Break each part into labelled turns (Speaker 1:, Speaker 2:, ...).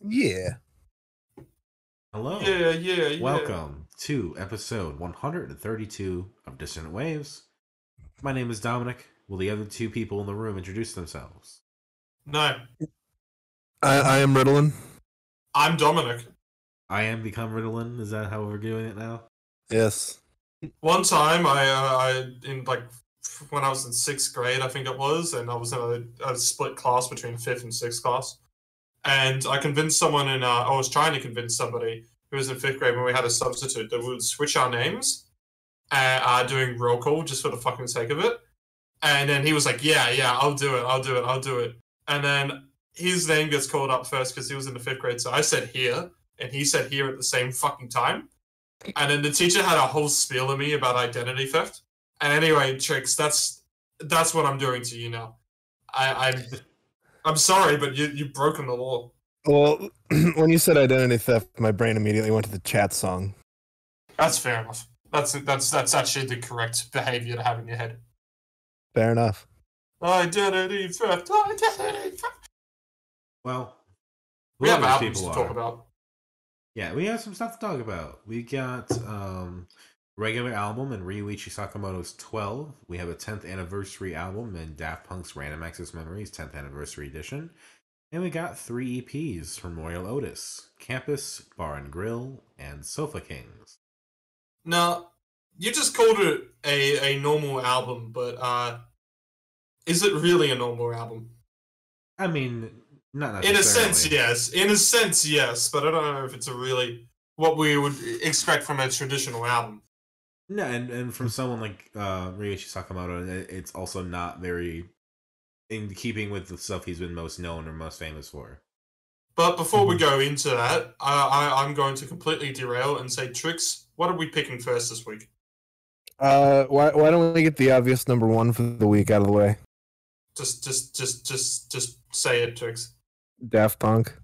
Speaker 1: Yeah.
Speaker 2: Hello.
Speaker 3: Yeah.
Speaker 2: Welcome to episode 132 of Dissonant Waves. My name is Dominic. Will the other two people in the room introduce themselves?
Speaker 3: No,
Speaker 1: I am Ritalin.
Speaker 3: I'm Dominic.
Speaker 2: I am Become Ritalin. Is that how we're doing it now?
Speaker 1: Yes.
Speaker 3: One time, I in like when I was in sixth grade, I think it was, and I was in a split class between fifth and sixth class, and I convinced someone I was trying to convince somebody who was in fifth grade when we had a substitute that we would switch our names, doing roll call just for the fucking sake of it. And then he was like, yeah, I'll do it. And then his name gets called up first because he was in the fifth grade. So I said here, and he said here at the same fucking time. And then the teacher had a whole spiel of me about identity theft. And anyway, Trix, that's what I'm doing to you now. I'm sorry, but you've broken the law.
Speaker 1: Well, when you said identity theft, my brain immediately went to the chat song.
Speaker 3: That's fair enough. That's actually the correct behavior to have in your head.
Speaker 1: Fair enough.
Speaker 3: Identity theft.
Speaker 2: Well,
Speaker 3: We have
Speaker 2: whoever these
Speaker 3: albums to talk about.
Speaker 2: Yeah, we have some stuff to talk about. We got regular album in Ryuichi Sakamoto's 12. We have a 10th anniversary album in Daft Punk's Random Access Memories 10th anniversary edition. And we got 3 EPs from Royel Otis: Campus, Bar and Grill, and Sofa Kings.
Speaker 3: Now, you just called it a normal album, but is it really a normal album?
Speaker 2: I mean, not necessarily.
Speaker 3: In a sense, yes. But I don't know if it's a really what we would expect from a traditional album.
Speaker 2: No, and from someone like Ryuichi Sakamoto, it's also not very in keeping with the stuff he's been most known or most famous for.
Speaker 3: But before we go into that, I'm going to completely derail and say, Trix, what are we picking first this week?
Speaker 1: Why don't we get the obvious number one for the week out of the way?
Speaker 3: Just say it, Trix.
Speaker 1: Daft Punk.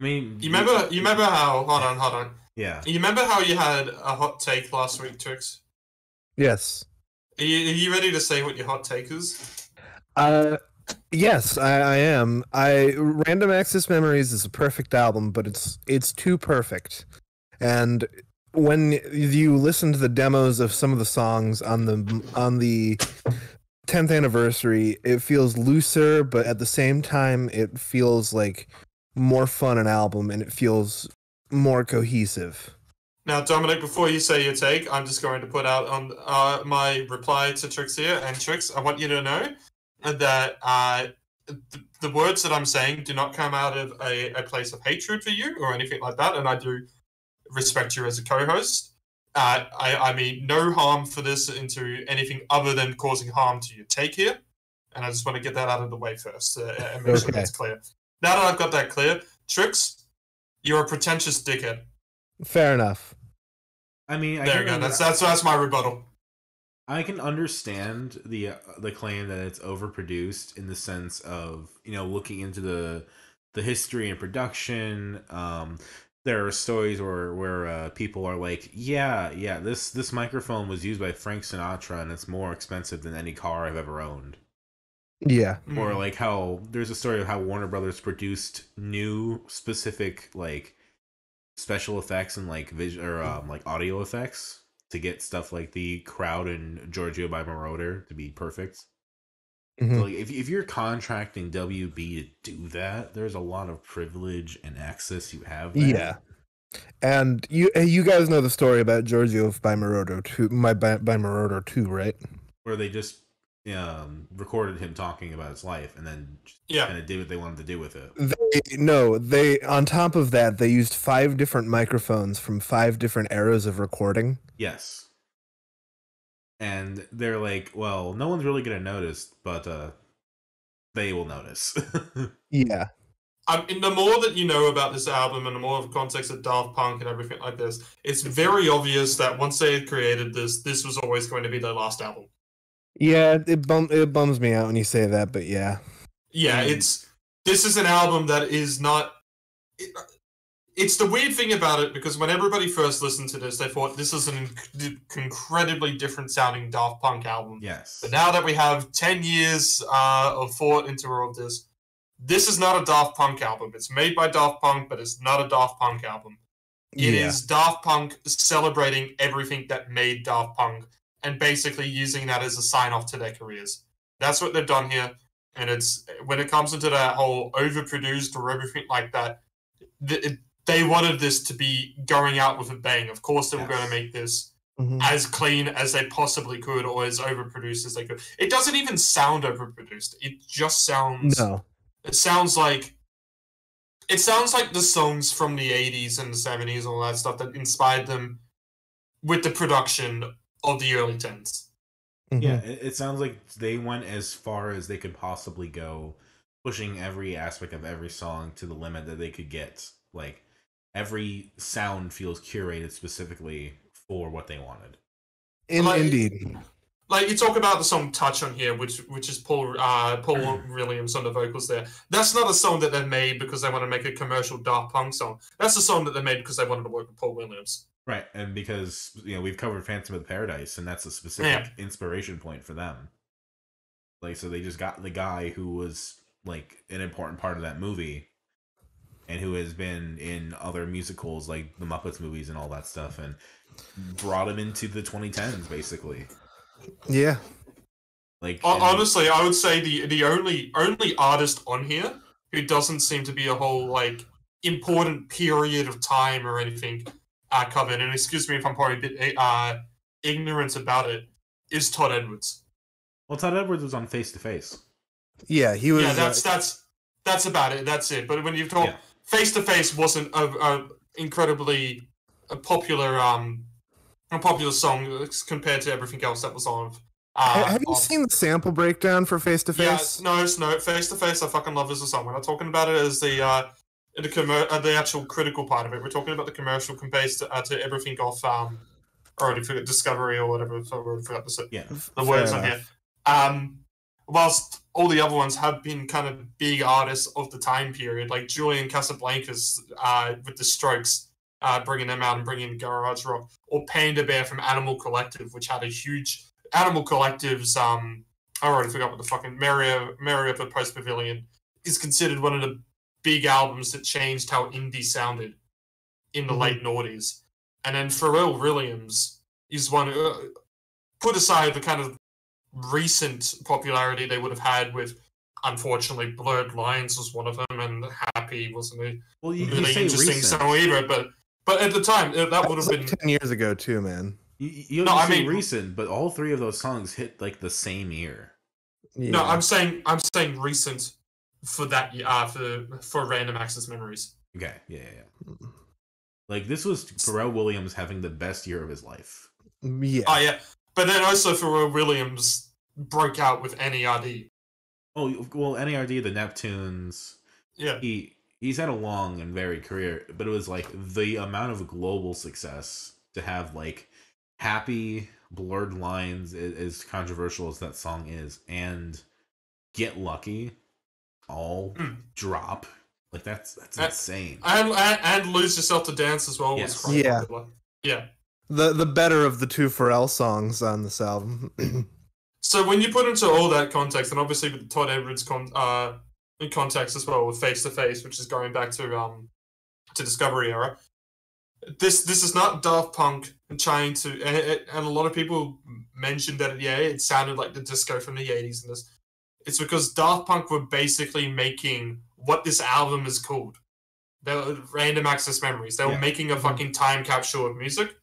Speaker 2: I mean,
Speaker 3: you remember how? Hold on.
Speaker 2: Yeah.
Speaker 3: You remember how you had a hot take last week, Trix?
Speaker 1: Yes.
Speaker 3: Are you ready to say what your hot take is?
Speaker 1: Yes, I am. Random Access Memories is a perfect album, but it's too perfect. And when you listen to the demos of some of the songs on the 10th anniversary, it feels looser, but at the same time, it feels like more fun an album, and it feels more cohesive.
Speaker 3: Now, Dominic, before you say your take, I'm just going to put out on my reply to Trix here. And Trix, I want you to know that the words that I'm saying do not come out of a place of hatred for you or anything like that, and I do respect you as a co-host. I mean no harm for this into anything other than causing harm to your take here, and I just want to get that out of the way first and make sure that's clear. Now that I've got that clear, Trix, you're a pretentious dickhead.
Speaker 1: Fair enough.
Speaker 2: I mean,
Speaker 3: there you go. That's my rebuttal.
Speaker 2: I can understand the claim that it's overproduced in the sense of, looking into the history and production. There are stories where people are like, yeah, this microphone was used by Frank Sinatra and it's more expensive than any car I've ever owned.
Speaker 1: Yeah.
Speaker 2: Or like how there's a story of how Warner Brothers produced new specific like special effects and like like audio effects to get stuff like the crowd in Giorgio by Moroder to be perfect.
Speaker 1: Mm-hmm.
Speaker 2: So like if you're contracting WB to do that, there's a lot of privilege and access you have there.
Speaker 1: Yeah. And you guys know the story about Giorgio by Moroder too, by Moroder too, right?
Speaker 2: Where they just recorded him talking about his life and then kind of did what they wanted to do with it.
Speaker 1: They on top of that, they used 5 different microphones from 5 different eras of recording.
Speaker 2: Yes. And they're like, well, no one's really going to notice, but they will notice.
Speaker 1: Yeah.
Speaker 3: The more that you know about this album and the more of the context of Daft Punk and everything like this, it's very obvious that once they had created this was always going to be their last album.
Speaker 1: Yeah, it bums me out when you say that, but yeah.
Speaker 3: Yeah, this is an album that is not... It's the weird thing about it, because when everybody first listened to this, they thought this is an incredibly different sounding Daft Punk album.
Speaker 2: Yes.
Speaker 3: But now that we have 10 years of thought into all of this, this is not a Daft Punk album. It's made by Daft Punk, but it's not a Daft Punk album. It is Daft Punk celebrating everything that made Daft Punk and basically using that as a sign-off to their careers. That's what they've done here. And it's when it comes into that whole overproduced or everything like that, they wanted this to be going out with a bang. Of course, they were going to make this as clean as they possibly could or as overproduced as they could. It doesn't even sound overproduced. It just sounds... No. It sounds like the songs from the 80s and the 70s and all that stuff that inspired them with the production of the early 10s.
Speaker 2: Yeah, it sounds like they went as far as they could possibly go, pushing every aspect of every song to the limit that they could get. Like, every sound feels curated specifically for what they wanted.
Speaker 1: Indeed.
Speaker 3: Like, you talk about the song Touch on here, which is Paul Williams on the vocals there. That's not a song that they made because they want to make a commercial Daft Punk song. That's a song that they made because they wanted to work with Paul Williams.
Speaker 2: Right, and because, we've covered Phantom of the Paradise, and that's a specific inspiration point for them. Like, so they just got the guy who was, like, an important part of that movie, and who has been in other musicals, like the Muppets movies and all that stuff, and brought him into the 2010s, basically.
Speaker 1: Yeah.
Speaker 3: Like, honestly, I would say the only artist on here who doesn't seem to be a whole, like, important period of time or anything covered, and excuse me if I'm probably a bit ignorant about it, is Todd Edwards.
Speaker 2: Well, Todd Edwards was on Face to Face.
Speaker 1: Yeah, he was.
Speaker 3: Yeah, that's about it. That's it. But when you talk Face to Face, wasn't a incredibly popular song compared to everything else that was on.
Speaker 1: Have you seen the sample breakdown for Face to Face?
Speaker 3: Yeah, no. Face to Face, I fucking love as a song. We're not talking about it as the actual critical part of it. We're talking about the commercial compared to everything off. I already forgot Discovery or whatever. So I already forgot the words on here. Whilst all the other ones have been kind of big artists of the time period, like Julian Casablancas with the Strokes, bringing them out and bringing garage rock, or Panda Bear from Animal Collective, which had a huge Animal Collective's. I already forgot what the fucking Mariupper Post Pavilion is considered one of the big albums that changed how indie sounded in the late noughties. And then Pharrell Williams is one who, put aside the kind of recent popularity they would have had with, unfortunately, Blurred Lines was one of them, and Happy wasn't a really interesting song either, but at the time, that would have been...
Speaker 1: 10 years ago, too, man.
Speaker 2: You mean recent, but all three of those songs hit, like, the same year.
Speaker 1: Yeah.
Speaker 3: No, I'm saying recent for that for Random Access Memories.
Speaker 2: Okay, yeah. Like, this was Pharrell Williams having the best year of his life.
Speaker 1: Yeah.
Speaker 3: Oh, yeah. But then also Pharrell Williams broke out with NERD.
Speaker 2: Oh, well, NERD, the Neptunes.
Speaker 3: Yeah.
Speaker 2: He's had a long and varied career, but it was, like, the amount of global success to have, like, Happy, Blurred Lines, as controversial as that song is, and Get Lucky all drop. Like, that's insane.
Speaker 3: And Lose Yourself to Dance as well was quite popular. Yeah.
Speaker 1: The better of the two Pharrell songs on this album.
Speaker 3: So when you put into all that context, and obviously with Todd Edwards in context as well with Face to Face, which is going back to Discovery era, this is not Daft Punk trying to, and a lot of people mentioned that it sounded like the disco from the 80s and this. It's because Daft Punk were basically making what this album is called. They were Random Access Memories. They were making a fucking time capsule of music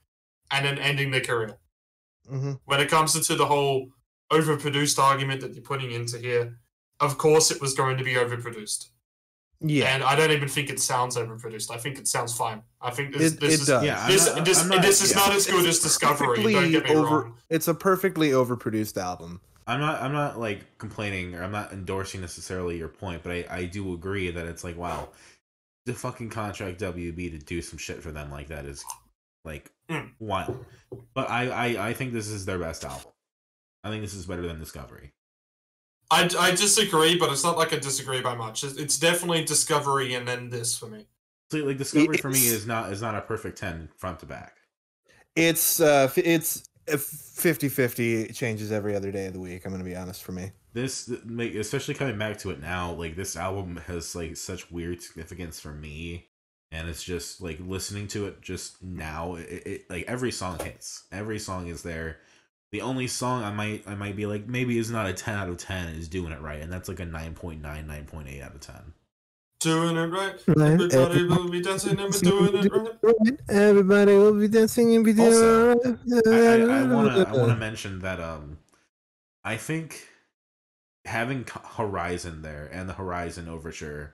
Speaker 3: and then ending their career. When it comes into the whole overproduced argument that you're putting into here, of course it was going to be overproduced. Yeah. And I don't even think it sounds overproduced. I think it sounds fine. I think this is not as good as Discovery. Don't get me wrong.
Speaker 1: It's a perfectly overproduced album.
Speaker 2: I'm not like complaining, or I'm not endorsing necessarily your point, but I do agree that it's like, wow, the fucking contract WB to do some shit for them like that is like wild. But I think this is their best album. I think this is better than Discovery.
Speaker 3: I disagree, but it's not like I disagree by much. It's definitely Discovery and then this for me.
Speaker 2: So like Discovery for me is not a perfect 10 front to back.
Speaker 1: It's 50-50. It changes every other day of the week. I'm going to be honest for me.
Speaker 2: this, like, especially coming back to it now, like this album has like such weird significance for me, and it's just like listening to it just now. It like every song hits. Every song is there. The only song I might be like maybe is not a 10 out of 10 is Doing It Right, and that's like a 9.9, 9.8 out of 10.
Speaker 3: Doing it right. Everybody will be dancing and be doing it right.
Speaker 1: Everybody will be dancing and be doing
Speaker 2: Also,
Speaker 1: it
Speaker 2: I
Speaker 1: right.
Speaker 2: wanna mention that I think having Horizon there and the Horizon Overture,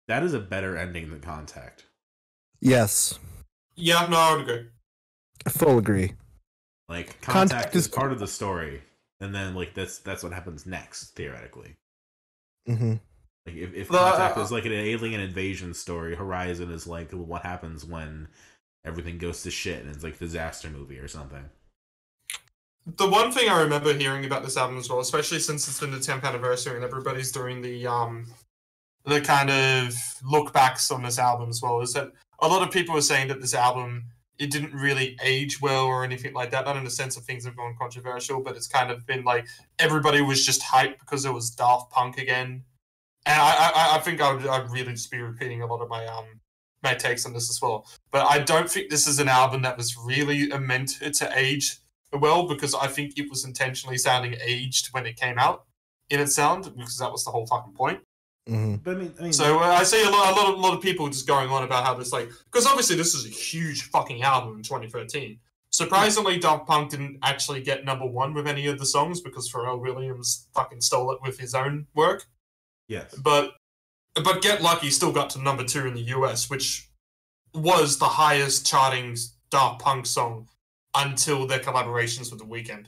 Speaker 2: that is a better ending than Contact.
Speaker 1: Yes.
Speaker 3: Yeah, no, I would agree.
Speaker 1: Full agree.
Speaker 2: Like Contact is part of the story, and then like that's what happens next theoretically.
Speaker 1: Mm-hmm.
Speaker 2: Like if Contact is like an alien invasion story, Horizon is like what happens when everything goes to shit and it's like a disaster movie or something.
Speaker 3: The one thing I remember hearing about this album as well, especially since it's been the 10th anniversary and everybody's doing the kind of look backs on this album as well, is that a lot of people were saying that this album, it didn't really age well or anything like that. Not in the sense of things have gone controversial, but it's kind of been like everybody was just hyped because it was Daft Punk again. And I think I'd really just be repeating a lot of my takes on this as well. But I don't think this is an album that was really meant to age well, because I think it was intentionally sounding aged when it came out in its sound, because that was the whole fucking point.
Speaker 1: Mm-hmm.
Speaker 2: But I mean,
Speaker 3: so I see a lot of people just going on about how this, like, because obviously this is a huge fucking album in 2013. Surprisingly, Daft Punk didn't actually get #1 with any of the songs because Pharrell Williams fucking stole it with his own work.
Speaker 2: yes.
Speaker 3: But Get Lucky still got to #2 in the US, which was the highest charting Daft Punk song until their collaborations with The Weeknd.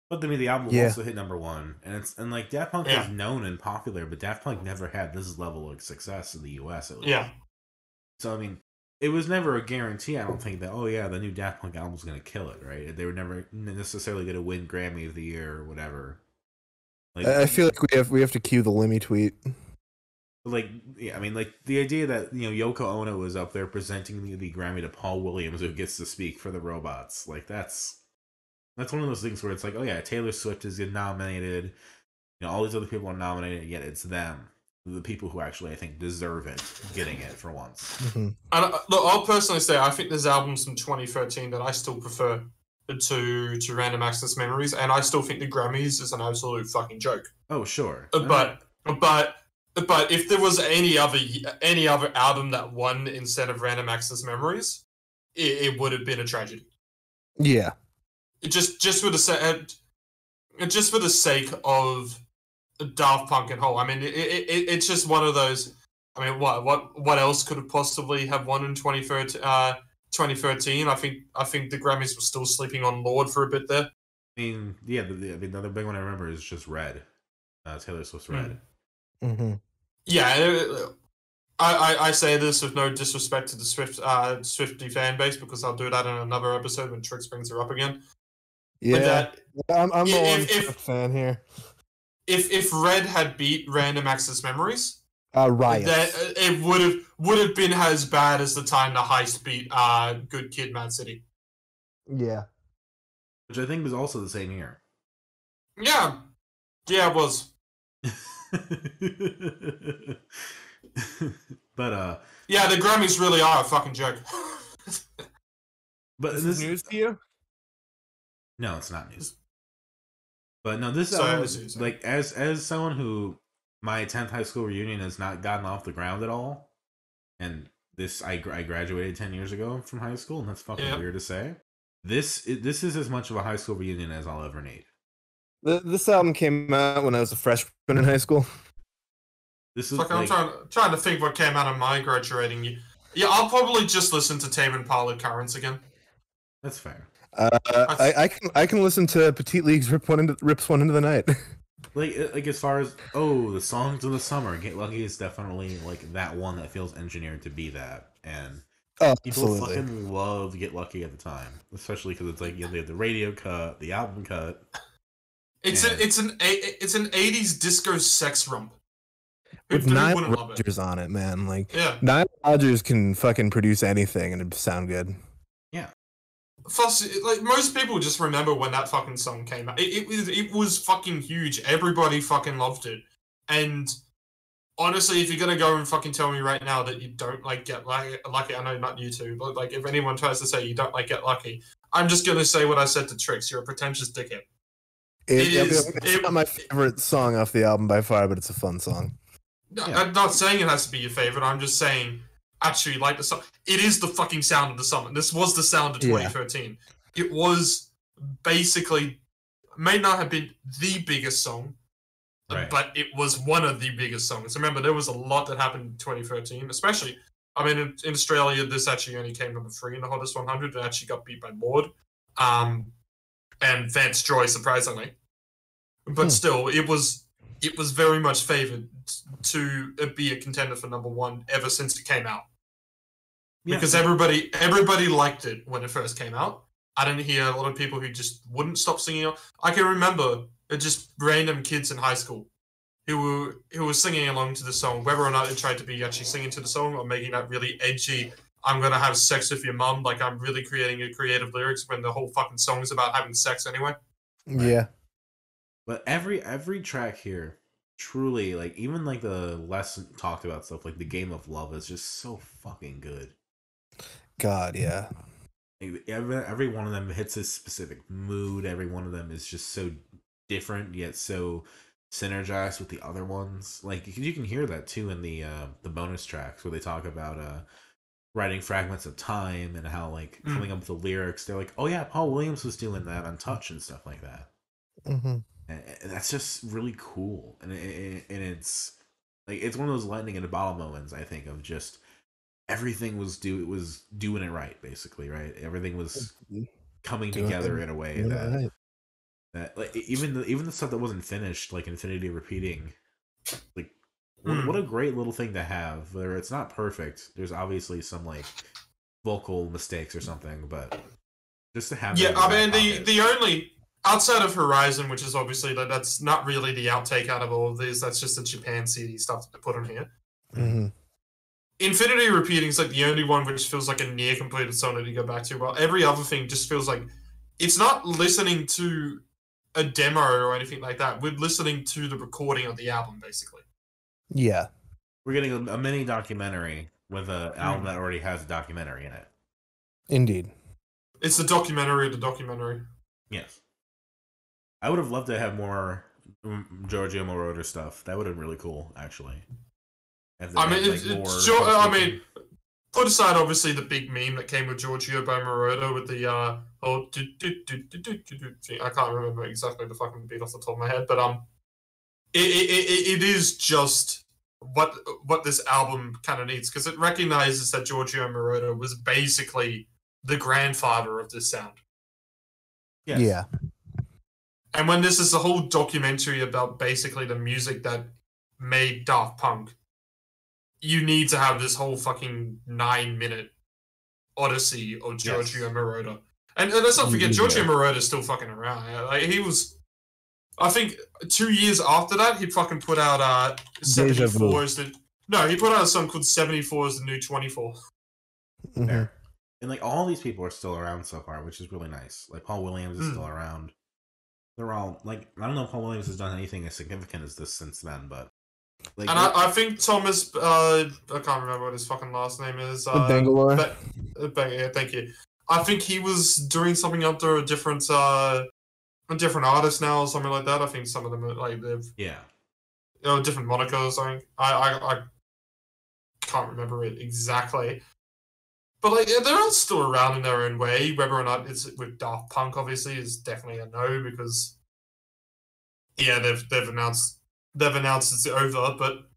Speaker 2: But I mean, the album also hit #1, and like Daft Punk is known and popular, but Daft Punk never had this level of success in the US at least.
Speaker 3: Yeah.
Speaker 2: So I mean, it was never a guarantee. I don't think that the new Daft Punk album's gonna kill it, right? They were never necessarily gonna win Grammy of the Year or whatever. Like,
Speaker 1: I feel like we have to cue the Lemmy tweet.
Speaker 2: Like, yeah, I mean, like the idea that Yoko Ono was up there presenting the Grammy to Paul Williams, who gets to speak for the Robots, like that's one of those things where it's like, oh yeah, Taylor Swift is getting nominated, all these other people are nominated, yet it's them, the people who actually I think deserve it, getting it for once.
Speaker 1: Mm-hmm.
Speaker 3: And look, I'll personally say I think there's albums from 2013 that I still prefer to Random Access Memories, and I still think the Grammys is an absolute fucking joke.
Speaker 2: Oh sure,
Speaker 3: But if there was any other album that won instead of Random Access Memories, it would have been a tragedy.
Speaker 1: Yeah.
Speaker 3: Just for the sake of Daft Punk and whole. I mean, it's just one of those. I mean, what else could have possibly have won in 2013? I think the Grammys were still sleeping on Lorde for a bit there.
Speaker 2: I mean, yeah, the other big one I remember is just Red, Taylor Swift's Red.
Speaker 1: Mm-hmm.
Speaker 3: Yeah, I say this with no disrespect to the Swiftie fan base, because I'll do that in another episode when Trix brings her up again.
Speaker 1: Yeah, I'm a Swift fan here.
Speaker 3: If Red had beat Random Access Memories,
Speaker 1: Riot,
Speaker 3: that it would have been as bad as the time the Heist beat Good Kid, Mad City.
Speaker 1: Yeah,
Speaker 2: which I think was also the same year.
Speaker 3: Yeah, it was.
Speaker 2: But
Speaker 3: yeah, the Grammys really are a fucking joke.
Speaker 2: But
Speaker 1: this is news to you?
Speaker 2: No, it's not news. But no, this is like as someone who my 10th high school reunion has not gotten off the ground at all, and this I graduated 10 years ago from high school, and that's fucking weird to say. This is as much of a high school reunion as I'll ever need.
Speaker 1: This album came out when I was a freshman in high school.
Speaker 3: This is I'm trying to think what came out of my graduating year. Yeah, I'll probably just listen to Tame Impala Currents again.
Speaker 2: That's fair.
Speaker 1: I can listen to Petite League's Rips One Into the Night.
Speaker 2: like as far as the songs of the summer, Get Lucky is definitely like that one that feels engineered to be that, and people fucking love Get Lucky at the time, especially because it's like they have the radio cut, the album cut.
Speaker 3: It's an 80s disco sex rump.
Speaker 1: With Nile Rodgers on it, man. Like, Nile Rodgers can fucking produce anything and it'd sound good.
Speaker 2: Yeah.
Speaker 3: Plus, like most people just remember when that fucking song came out. It was fucking huge. Everybody fucking loved it. And honestly, if you're gonna go and fucking tell me right now that you don't like Get Lucky, I know not you two, but like if anyone tries to say you don't like Get Lucky, I'm just gonna say what I said to Trix. You're a pretentious dickhead.
Speaker 1: It's not my favorite song off the album by far, but it's a fun song.
Speaker 3: Yeah. I'm not saying it has to be your favorite. I'm just saying, actually, like the song. It is the fucking sound of the summer. This was the sound of 2013. Yeah. It was basically, may not have been the biggest song, right, but it was one of the biggest songs. Remember, there was a lot that happened in 2013, especially, I mean, in Australia, this actually only came number 3 in the Hottest 100. It actually got beat by Maud. And Vance Joy, surprisingly. But still, it was very much favored to be a contender for number 1 ever since it came out. Yeah. Because everybody liked it when it first came out. I didn't hear a lot of people who just wouldn't stop singing. I can remember just random kids in high school who were singing along to the song, whether or not they tried to be actually singing to the song or making that really edgy, I'm gonna have sex with your mum, like I'm really creating a creative lyrics when the whole fucking song is about having sex anyway.
Speaker 1: Yeah.
Speaker 2: But every track here, truly, like even like the less talked about stuff, like the Game of Love is just so fucking good.
Speaker 1: God, yeah.
Speaker 2: Every one of them hits a specific mood. Every one of them is just so different yet so synergized with the other ones. Like you can hear that too in the bonus tracks where they talk about writing fragments of time and how like coming up with the lyrics. They're like, oh yeah, Paul Williams was doing that on Touch and stuff like that.
Speaker 1: Mm-hmm.
Speaker 2: And that's just really cool. And it's like it's one of those lightning in a bottle moments. I think of just everything was doing it right, basically, right? Everything was coming together in a way that like even the stuff that wasn't finished, like Infinity repeating, like. What a great little thing to have. Where it's not perfect. There's obviously some like vocal mistakes or something, but just to have.
Speaker 3: Yeah, I mean the only outside of Horizon, which is obviously that's not really the outtake out of all of these. That's just the Japan CD stuff to put on here.
Speaker 1: Mm-hmm.
Speaker 3: Infinity repeating is like the only one which feels like a near completed song that you go back to. But every other thing just feels like it's not listening to a demo or anything like that. We're listening to the recording of the album, basically.
Speaker 1: Yeah.
Speaker 2: We're getting a mini documentary with an album that already has a documentary in it.
Speaker 1: Indeed.
Speaker 3: It's the documentary of the documentary.
Speaker 2: Yes. I would have loved to have more Giorgio Moroder stuff. That would have been really cool, actually.
Speaker 3: Put aside obviously the big meme that came with Giorgio by Moroder with the I can't remember exactly the fucking beat off the top of my head, but it is just what this album kind of needs, because it recognizes that Giorgio Moroder was basically the grandfather of this sound.
Speaker 2: Yes.
Speaker 1: Yeah.
Speaker 3: And when this is a whole documentary about basically the music that made Daft Punk, you need to have this whole fucking 9-minute odyssey of Giorgio Moroder. And let's not forget, Giorgio Moroder's still fucking around. Like, he was, I think, 2 years after that, he fucking put out 74 as the... No, he put out a song called 74 as the new 24.
Speaker 1: Mm-hmm.
Speaker 2: There. And, like, all these people are still around so far, which is really nice. Like, Paul Williams is still around. They're all, like, I don't know if Paul Williams has done anything as significant as this since then, but... Like,
Speaker 3: and I think Thomas, I can't remember what his fucking last name is.
Speaker 1: Bangalore.
Speaker 3: Yeah, thank you. I think he was doing something under a different artist now or something like that. I think some of them are like they've different moniker or something. I can't remember it exactly, but like they're all still around in their own way. Whether or not it's with Daft Punk, obviously, is definitely a no, because they've announced it's over. But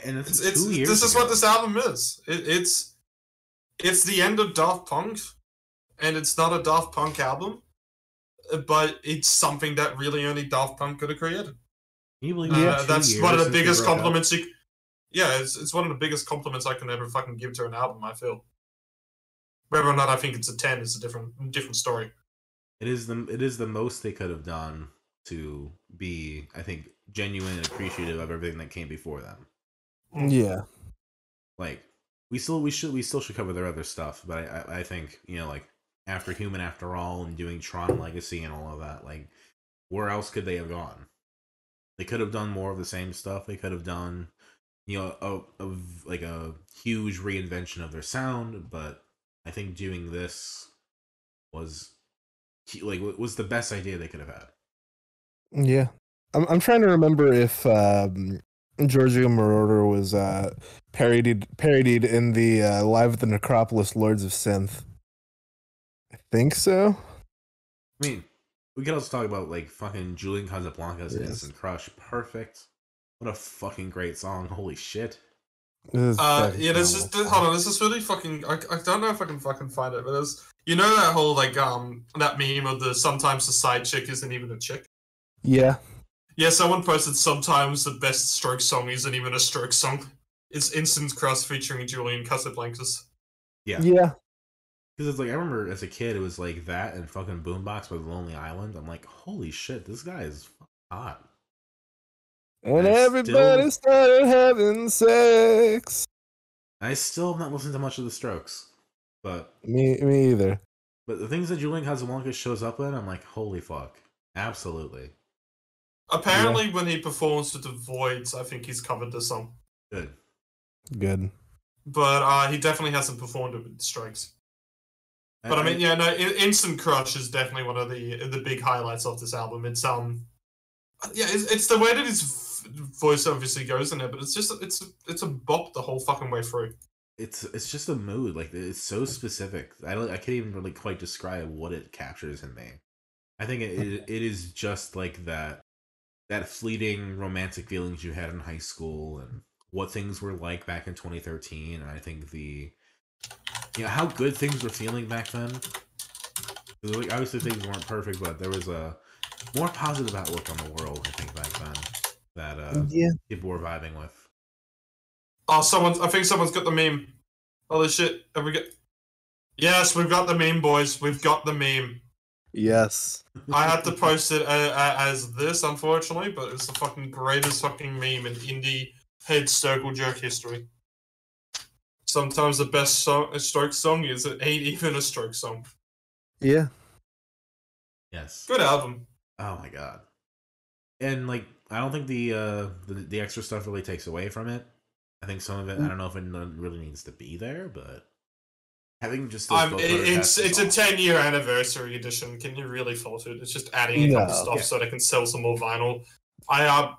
Speaker 2: and
Speaker 3: this is what this album is. It's the end of Daft Punk. And it's not a Daft Punk album, but it's something that really only Daft Punk could have created. That's one of the biggest compliments. It's one of the biggest compliments I can ever fucking give to an album, I feel. Whether or not I think it's a 10 is a different story.
Speaker 2: It is the most they could have done to be, I think, genuine and appreciative of everything that came before them.
Speaker 1: Yeah.
Speaker 2: Like we still should cover their other stuff, but I think, like, after Human After All and doing Tron Legacy and all of that. Like, where else could they have gone? They could have done more of the same stuff. They could have done, like a huge reinvention of their sound. But I think doing this was was the best idea they could have had.
Speaker 1: Yeah, I'm trying to remember if Giorgio Moroder was parodied in the Live at the Necropolis Lords of Synth. I think so.
Speaker 2: I mean, we could also talk about like fucking Julian Casablancas'
Speaker 1: Yes.
Speaker 2: Instant Crush. Perfect. What a fucking great song. Holy shit.
Speaker 3: This is really fucking. I don't know if I can fucking find it, but there's that whole that meme of the sometimes the side chick isn't even a chick.
Speaker 1: Yeah.
Speaker 3: Yeah, someone posted sometimes the best Strokes song isn't even a Strokes song. It's Instant Crush featuring Julian Casablancas.
Speaker 2: Yeah.
Speaker 1: Yeah.
Speaker 2: Because it's like, I remember as a kid, it was like that and fucking Boombox by The Lonely Island. I'm like, holy shit, this guy is hot.
Speaker 1: And everybody started having sex.
Speaker 2: I still have not listened to much of the Strokes. But
Speaker 1: Me either.
Speaker 2: But the things that Julian Casablancas shows up in, I'm like, holy fuck. Absolutely.
Speaker 3: Apparently, when he performs with the Voids, I think he's covered the song.
Speaker 1: Good.
Speaker 3: But he definitely hasn't performed it with the Strokes. But I mean, Instant Crush is definitely one of the big highlights of this album. It's it's the way that his voice obviously goes in it, but it's a bop the whole fucking way through.
Speaker 2: It's just a mood. Like, it's so specific. I can't even really quite describe what it captures in me. I think it is just like that fleeting romantic feelings you had in high school and what things were like back in 2013. And I think how good things were feeling back then. Like, obviously things weren't perfect, but there was a more positive outlook on the world, I think, back then that people were vibing with.
Speaker 3: Oh, I think someone's got the meme. Holy shit! Yes, we've got the meme, boys. We've got the meme.
Speaker 1: Yes.
Speaker 3: I had to post it as this, unfortunately, but it's the fucking greatest fucking meme in indie head circle jerk history. Sometimes the best Strokes song is it ain't even a Strokes song.
Speaker 1: Yeah.
Speaker 2: Yes.
Speaker 3: Good album.
Speaker 2: Oh my god. And like, I don't think the extra stuff really takes away from it. I think some of it, I don't know if it really needs to be there, but having just
Speaker 3: it's a 10-year anniversary edition. Can you really fault it? It's just adding a couple stuff so they can sell some more vinyl. I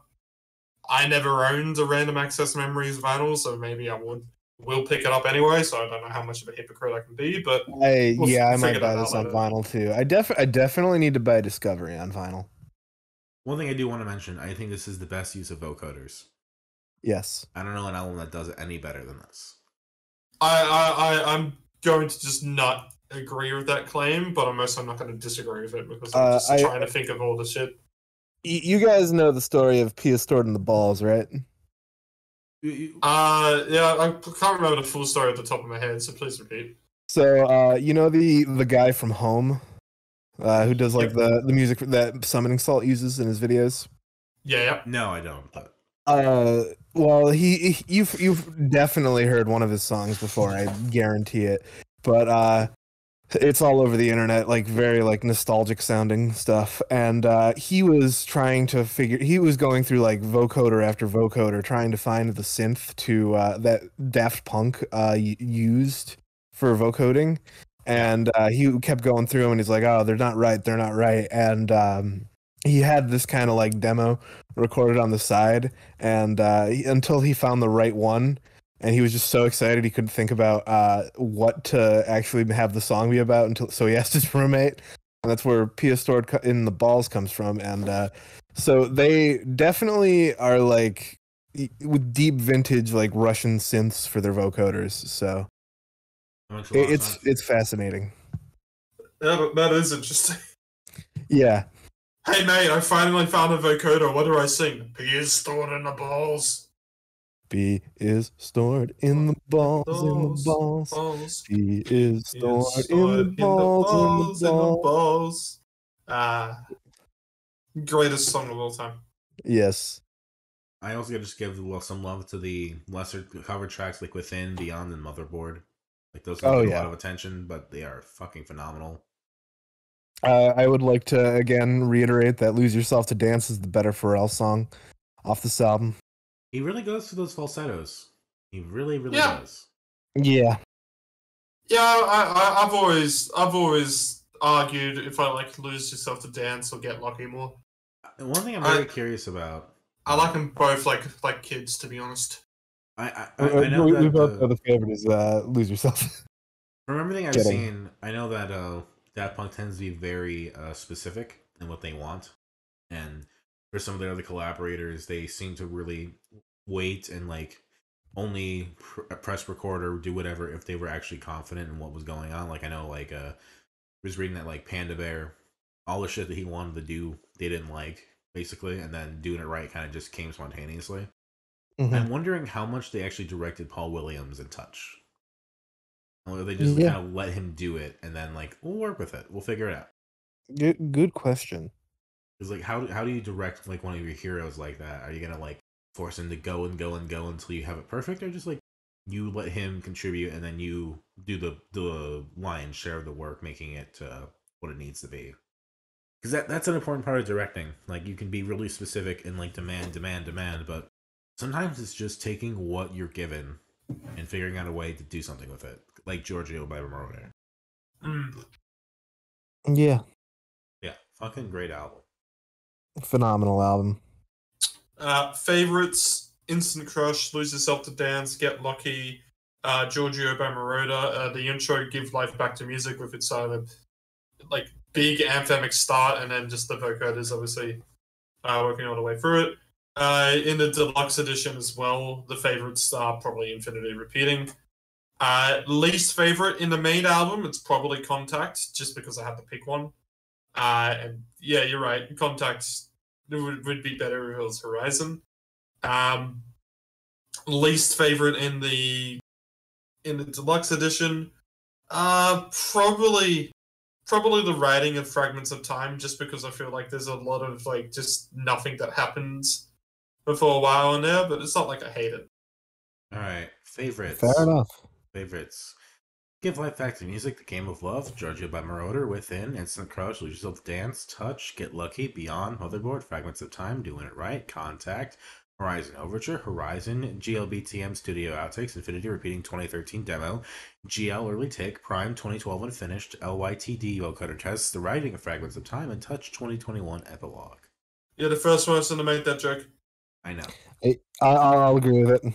Speaker 3: never owned a Random Access Memories vinyl, so maybe I will pick it up anyway. So I don't know how much of a hypocrite I can be, but
Speaker 1: I might buy this on vinyl too. I definitely need to buy Discovery on vinyl.
Speaker 2: One thing I do want to mention, I think this is the best use of vocoders.
Speaker 1: Yes.
Speaker 2: I don't know an album that does it any better than this.
Speaker 3: I'm going to just not agree with that claim, but I'm also not going to disagree with it because I'm just trying to think of all the shit.
Speaker 1: You guys know the story of Pia stored in the balls, right?
Speaker 3: Yeah, I can't remember the full story at the top of my head, so please repeat.
Speaker 1: So, the guy from Home, who does like the music that Summoning Salt uses in his videos?
Speaker 3: Yeah.
Speaker 2: No, I don't. But
Speaker 1: well, you've definitely heard one of his songs before, I guarantee it. But it's all over the internet, like very like nostalgic sounding stuff. And he was going through like vocoder after vocoder trying to find the synth to that Daft Punk used for vocoding. And he kept going through them and he's like, oh, they're not right. And he had this kind of like demo recorded on the side, and until he found the right one, and he was just so excited he couldn't think about what to actually have the song be about so he asked his roommate, and that's where Pia stored in the balls comes from. And so they definitely are like with deep vintage like Russian synths for their vocoders. So it's fascinating.
Speaker 3: Yeah, that is interesting.
Speaker 1: Yeah.
Speaker 3: Hey mate, I finally found a vocoder. What do I sing? P is stored in the balls.
Speaker 1: B is stored in the balls, in the balls. P is stored in the balls.
Speaker 3: Greatest song of all time.
Speaker 1: Yes.
Speaker 2: I also got to just give some love to the lesser cover tracks like Within, Beyond, and Motherboard. Like those don't get a
Speaker 1: yeah.
Speaker 2: lot of attention, but they are fucking phenomenal.
Speaker 1: I would like to again reiterate that "Lose Yourself to Dance" is the better Pharrell song off this album.
Speaker 2: He really goes for those falsettos. He really, really does.
Speaker 1: Yeah.
Speaker 3: Yeah, I've always argued if I like "Lose Yourself to Dance" or "Get Lucky" more.
Speaker 2: And one thing I'm very curious about.
Speaker 3: I like them both like kids, to be honest.
Speaker 2: I know that
Speaker 1: we both know the favorite is "Lose Yourself."
Speaker 2: From everything I've seen, I know that Daft Punk tends to be very specific in what they want, and for some of their other collaborators, they seem to really wait and like only press record or do whatever if they were actually confident in what was going on. Like I know, like I was reading that like Panda Bear, all the shit that he wanted to do, they didn't like basically, and then doing it right kind of just came spontaneously. Mm-hmm. I'm wondering how much they actually directed Paul Williams in Touch. Or they just kind of let him do it, and then like we'll work with it, we'll figure it out.
Speaker 1: Good question.
Speaker 2: It's like how do you direct like one of your heroes like that? Are you gonna like force him to go and go and go until you have it perfect, or just like you let him contribute and then you do the lion's share of the work, making it what it needs to be? Because that's an important part of directing. Like you can be really specific and like demand, but sometimes it's just taking what you're given and figuring out a way to do something with it. Like Giorgio by Moroder.
Speaker 1: Yeah.
Speaker 2: Yeah, fucking great album.
Speaker 1: Phenomenal album.
Speaker 3: Favorites: Instant Crush, Lose Yourself to Dance, Get Lucky, Giorgio by Moroder. The intro, Give Life Back to Music, with its like big anthemic start, and then just the vocoders obviously working all the way through it. In the deluxe edition as well, the favorites are probably Infinity Repeating. Least favorite in the main album, it's probably Contact, just because I had to pick one. And yeah, you're right. Contact would be better if it was Horizon. Least favorite in the deluxe edition, probably the writing of Fragments of Time, just because I feel like there's a lot of like just nothing that happens for a while in there, but it's not like I hate it.
Speaker 2: All right, favorites.
Speaker 1: Fair enough.
Speaker 2: Favorites. Give Life Back to Music, The Game of Love, Giorgio by Moroder, Within, Instant Crush, Lose Yourself to Dance, Touch, Get Lucky, Beyond, Motherboard, Fragments of Time, Doing It Right, Contact, Horizon Overture, Horizon, GLBTM Studio Outtakes, Infinity Repeating 2013 Demo, GL Early Take, Prime 2012 Unfinished, LYTD Vocoder Tests, The Writing of Fragments of Time, and Touch 2021 Epilogue.
Speaker 3: You're the first person to make that joke.
Speaker 2: I know.
Speaker 1: I'll agree with it.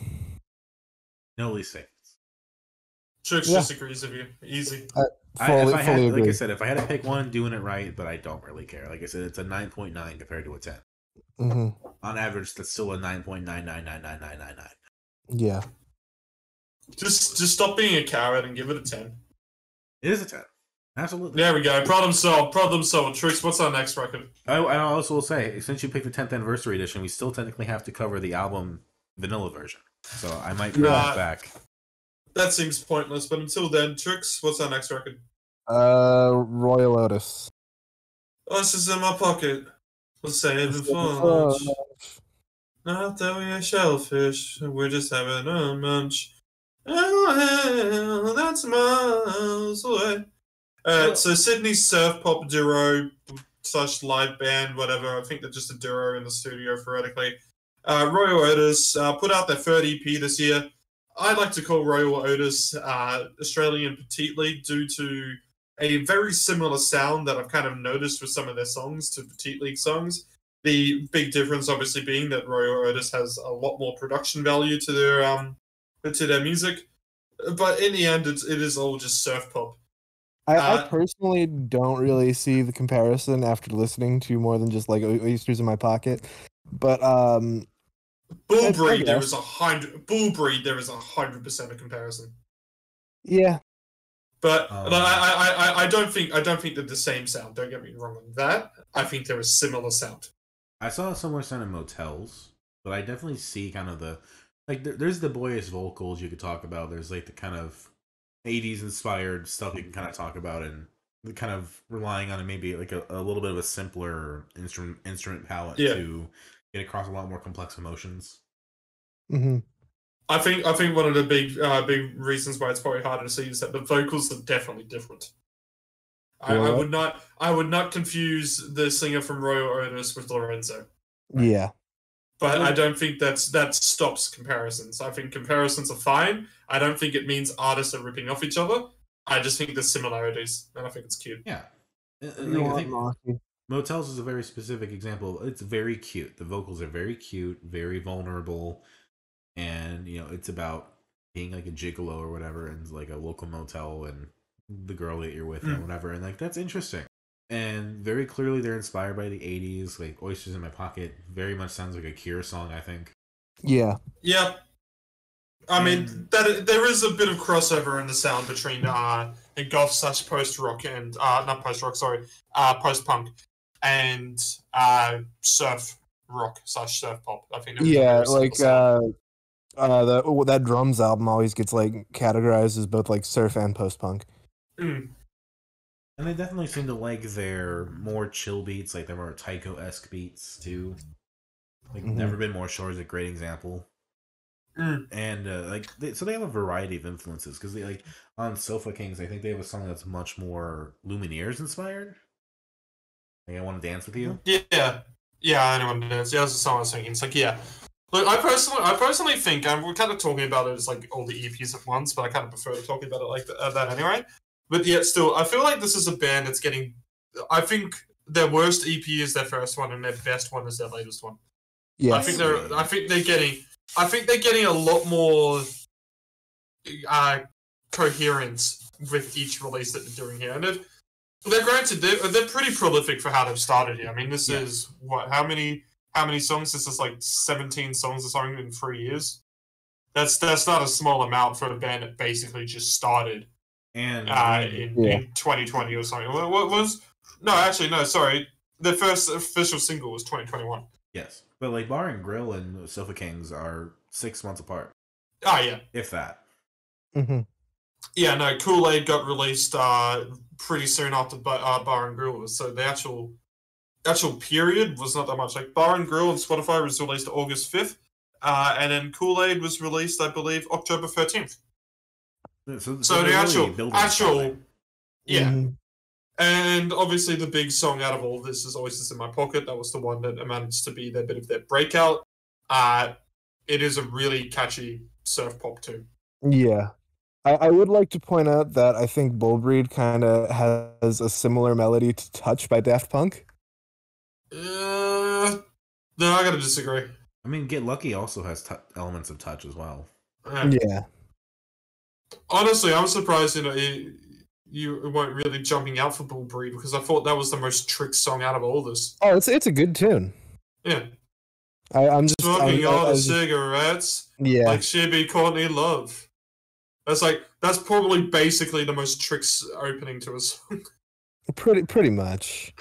Speaker 2: No least favorites.
Speaker 3: Trix just agrees with you. Easy.
Speaker 1: Fully
Speaker 2: like I said, if I had to pick one, Doing It Right, but I don't really care. Like I said, it's a 9.9 compared to a 10.
Speaker 1: Mm-hmm.
Speaker 2: On average, that's still a 9.9999999.
Speaker 1: Yeah.
Speaker 3: Just stop being a coward and give it a 10.
Speaker 2: It is a 10. Absolutely.
Speaker 3: There we go. Problem solved. Trix, what's our next record?
Speaker 2: I also will say, since you picked the 10th anniversary edition, we still technically have to cover the album vanilla version. So I might bring that back.
Speaker 3: That seems pointless, but until then, Trix, what's our next record?
Speaker 1: Royal Otis.
Speaker 3: Oysters in my pocket. We'll save it for lunch. Not that we are shellfish, we're just having a munch. Oh, that's miles away. So Sydney's surf pop duo / live band, whatever. I think they're just a duo in the studio theoretically. Royel Otis put out their third EP this year. I like to call Royel Otis Australian Petite League due to a very similar sound that I've kind of noticed with some of their songs to Petite League songs. The big difference, obviously, being that Royel Otis has a lot more production value to their music. But in the end, it is all just surf pop.
Speaker 1: I personally don't really see the comparison after listening to more than just like Oysters in my pocket. But
Speaker 3: Bull Breed, there is 100% a comparison.
Speaker 1: Yeah.
Speaker 3: But I don't think they're the same sound. Don't get me wrong on that. I think they're a similar sound.
Speaker 2: I saw a similar sound in Motels, but I definitely see kind of the like. There's the boyish vocals you could talk about. There's like the kind of 80s inspired stuff you can kind of talk about, and the kind of relying on maybe like a little bit of a simpler instrument palette to get across a lot more complex emotions.
Speaker 1: Mm-hmm.
Speaker 3: I think one of the big reasons why it's probably harder to see is that the vocals are definitely different. I would not confuse the singer from Royel Otis with Lorenzo.
Speaker 1: Yeah.
Speaker 3: But I don't think that stops comparisons. I think comparisons are fine. I don't think it means artists are ripping off each other. I just think there's similarities, and I think it's cute.
Speaker 2: Yeah. I think Motels is a very specific example. It's very cute. The vocals are very cute, very vulnerable, and it's about being like a gigolo or whatever, and like a local motel and the girl that you're with or whatever, and like that's interesting. And very clearly they're inspired by the 80s, like Oysters in My Pocket very much sounds like a Cure song, I think.
Speaker 1: Yeah.
Speaker 3: Yeah. I mean, there is a bit of crossover in the sound between goth / post-rock and not post-rock, sorry, post-punk and surf rock / surf pop. I think.
Speaker 1: Yeah, like that drums album always gets like categorized as both like surf and post-punk.
Speaker 2: And they definitely seem to like their more chill beats, like their more Taiko-esque beats too. Like Never Been More Shore is a great example. And so they have a variety of influences because they like on Sofa Kings. I think they have a song that's much more Lumineers inspired. Like I Want to Dance with You.
Speaker 3: Yeah, I Want to Dance. Yeah, that's the song I was thinking. It's like Look, I personally think, and we're kind of talking about it as like all the EPs at once, but I kind of prefer talking about it like that anyway. But yet still, I feel like this is a band that's getting. I think their worst EP is their first one, and their best one is their latest one.
Speaker 1: Yes.
Speaker 3: I think they're getting a lot more coherence with each release that they're doing here, and they're granted they're pretty prolific for how they've started here. I mean, this is what how many songs? This is like 17 songs or something in 3 years. That's not a small amount for a band that basically just started. And in 2020 or something. What was? No, actually, no. Sorry, the first official single was 2021.
Speaker 2: Yes, but like Bar and Grill and Sofa Kings are 6 months apart.
Speaker 3: Oh yeah,
Speaker 2: if that.
Speaker 3: Yeah, no. Kool-Aid got released pretty soon after Bar and Grill was. So the actual period was not that much. Like Bar and Grill on Spotify was released August 5th, and then Kool-Aid was released, I believe, October 13th. So the actual, yeah. And obviously the big song out of all this is Oysters in My Pocket. That was the one that managed to be their bit of their breakout. It is a really catchy surf pop too.
Speaker 1: Yeah. I would like to point out that I think Bullbreed kind of has a similar melody to Touch by Daft Punk.
Speaker 3: No, I gotta disagree.
Speaker 2: I mean, Get Lucky also has elements of Touch as well.
Speaker 1: Yeah.
Speaker 3: Honestly, I'm surprised you weren't really jumping out for Bullbreed because I thought that was the most Trix song out of all this.
Speaker 1: Oh, it's a good tune.
Speaker 3: Yeah.
Speaker 1: I'm just
Speaker 3: smoking all the cigarettes.
Speaker 1: Yeah.
Speaker 3: Like she be Courtney Love. That's probably basically the most Trix opening to a song.
Speaker 1: Pretty much.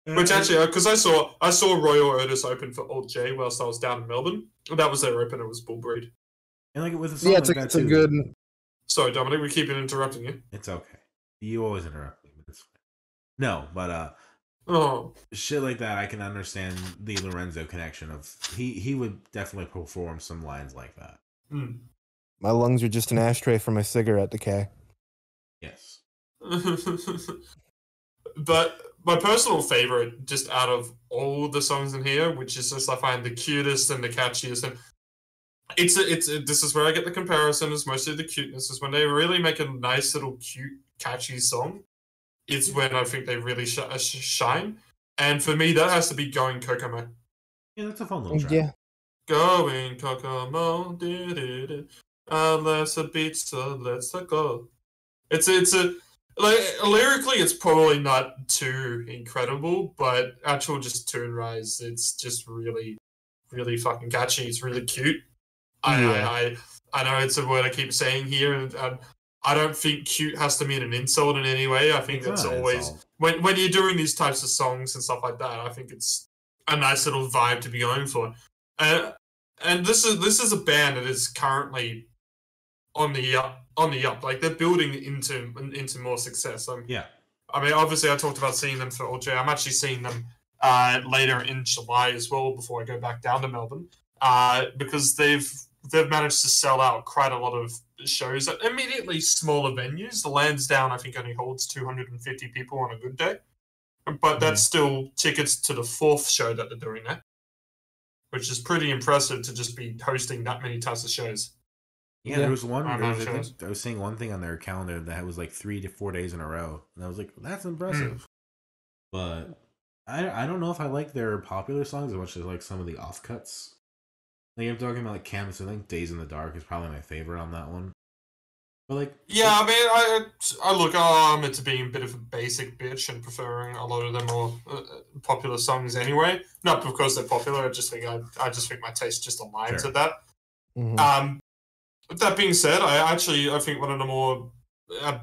Speaker 3: Which actually, because I saw Royal Otis open for Alt J whilst I was down in Melbourne. That was their opener. Was Bullbreed.
Speaker 2: And like with a song
Speaker 1: it's a good.
Speaker 3: Sorry, Dominic, we keep interrupting you.
Speaker 2: It's okay. You always interrupt me, but it's fine. No, but shit like that, I can understand the Lorenzo connection of he would definitely perform some lines like that.
Speaker 1: My lungs are just an ashtray for my cigarette decay.
Speaker 2: Yes.
Speaker 3: But my personal favorite, just out of all the songs in here, which is just I find the cutest and the catchiest, and this is where I get the comparison. Is mostly the cuteness. Is when they really make a nice little cute, catchy song. It's when I think they really shine. And for me, that has to be Going Kokomo.
Speaker 2: Yeah, that's a fun little track.
Speaker 1: Yeah.
Speaker 3: Going Kokomo, unless a beat, so let's go. It's like lyrically, it's probably not too incredible, but actual just tune rise, it's just really, really fucking catchy. It's really cute. I know it's a word I keep saying here, and I don't think cute has to mean an insult in any way. I think that's always when you're doing these types of songs and stuff like that. I think it's a nice little vibe to be going for. And this is a band that is currently on the up. Like they're building into more success.
Speaker 2: Yeah.
Speaker 3: I mean, obviously, I talked about seeing them for OJ. I'm actually seeing them later in July as well before I go back down to Melbourne. Because they've they've managed to sell out quite a lot of shows at immediately smaller venues. The Lansdowne, I think, only holds 250 people on a good day. But that's still tickets to the 4th show that they're doing there, which is pretty impressive to just be hosting that many types of shows.
Speaker 2: Yeah, there was one. I was seeing one thing on their calendar that was like 3 to 4 days in a row, and I was like, "That's impressive." But I don't know if I like their popular songs as much as like some of the offcuts. Like I'm talking about like Canvas. I think "Days in the Dark" is probably my favorite on that one. But like,
Speaker 3: yeah, I mean, I look, I'm into being a bit of a basic bitch and preferring a lot of the more popular songs anyway. Not because they're popular. I just think my taste just aligns with that. With that being said, I think one of the more